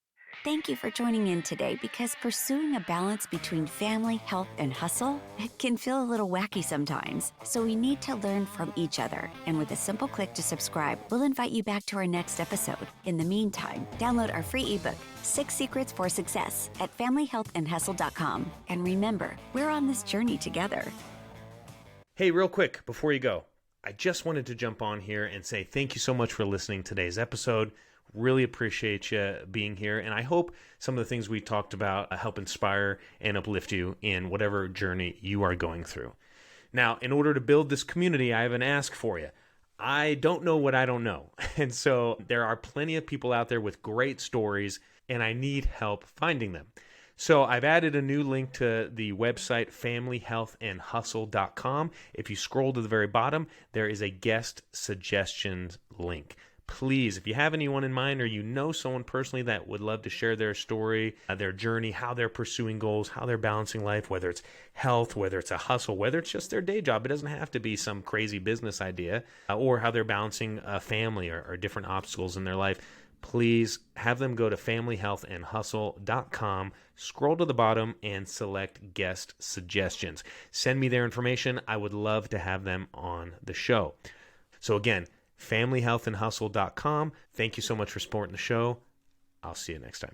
[SPEAKER 1] Thank you for joining in today because pursuing a balance between family, health, and hustle, it can feel a little wacky sometimes. So we need to learn from each other. And with a simple click to subscribe, we'll invite you back to our next episode. In the meantime, download our free ebook, 6 Secrets for Success, at familyhealthandhustle.com. And remember, we're on this journey together.
[SPEAKER 2] Hey, real quick before you go, I just wanted to jump on here and say thank you so much for listening to today's episode. Really appreciate you being here, and I hope some of the things we talked about help inspire and uplift you in whatever journey you are going through. Now, in order to build this community, I have an ask for you. I don't know what I don't know, and so there are plenty of people out there with great stories, and I need help finding them. So I've added a new link to the website, familyhealthandhustle.com. If you scroll to the very bottom, there is a guest suggestions link. Please, if you have anyone in mind or you know someone personally that would love to share their story, their journey, how they're pursuing goals, how they're balancing life, whether it's health, whether it's a hustle, whether it's just their day job, it doesn't have to be some crazy business idea, or how they're balancing a family or different obstacles in their life, please have them go to familyhealthandhustle.com, scroll to the bottom, and select guest suggestions. Send me their information. I would love to have them on the show. So again, familyhealthandhustle.com. Thank you so much for supporting the show. I'll see you next time.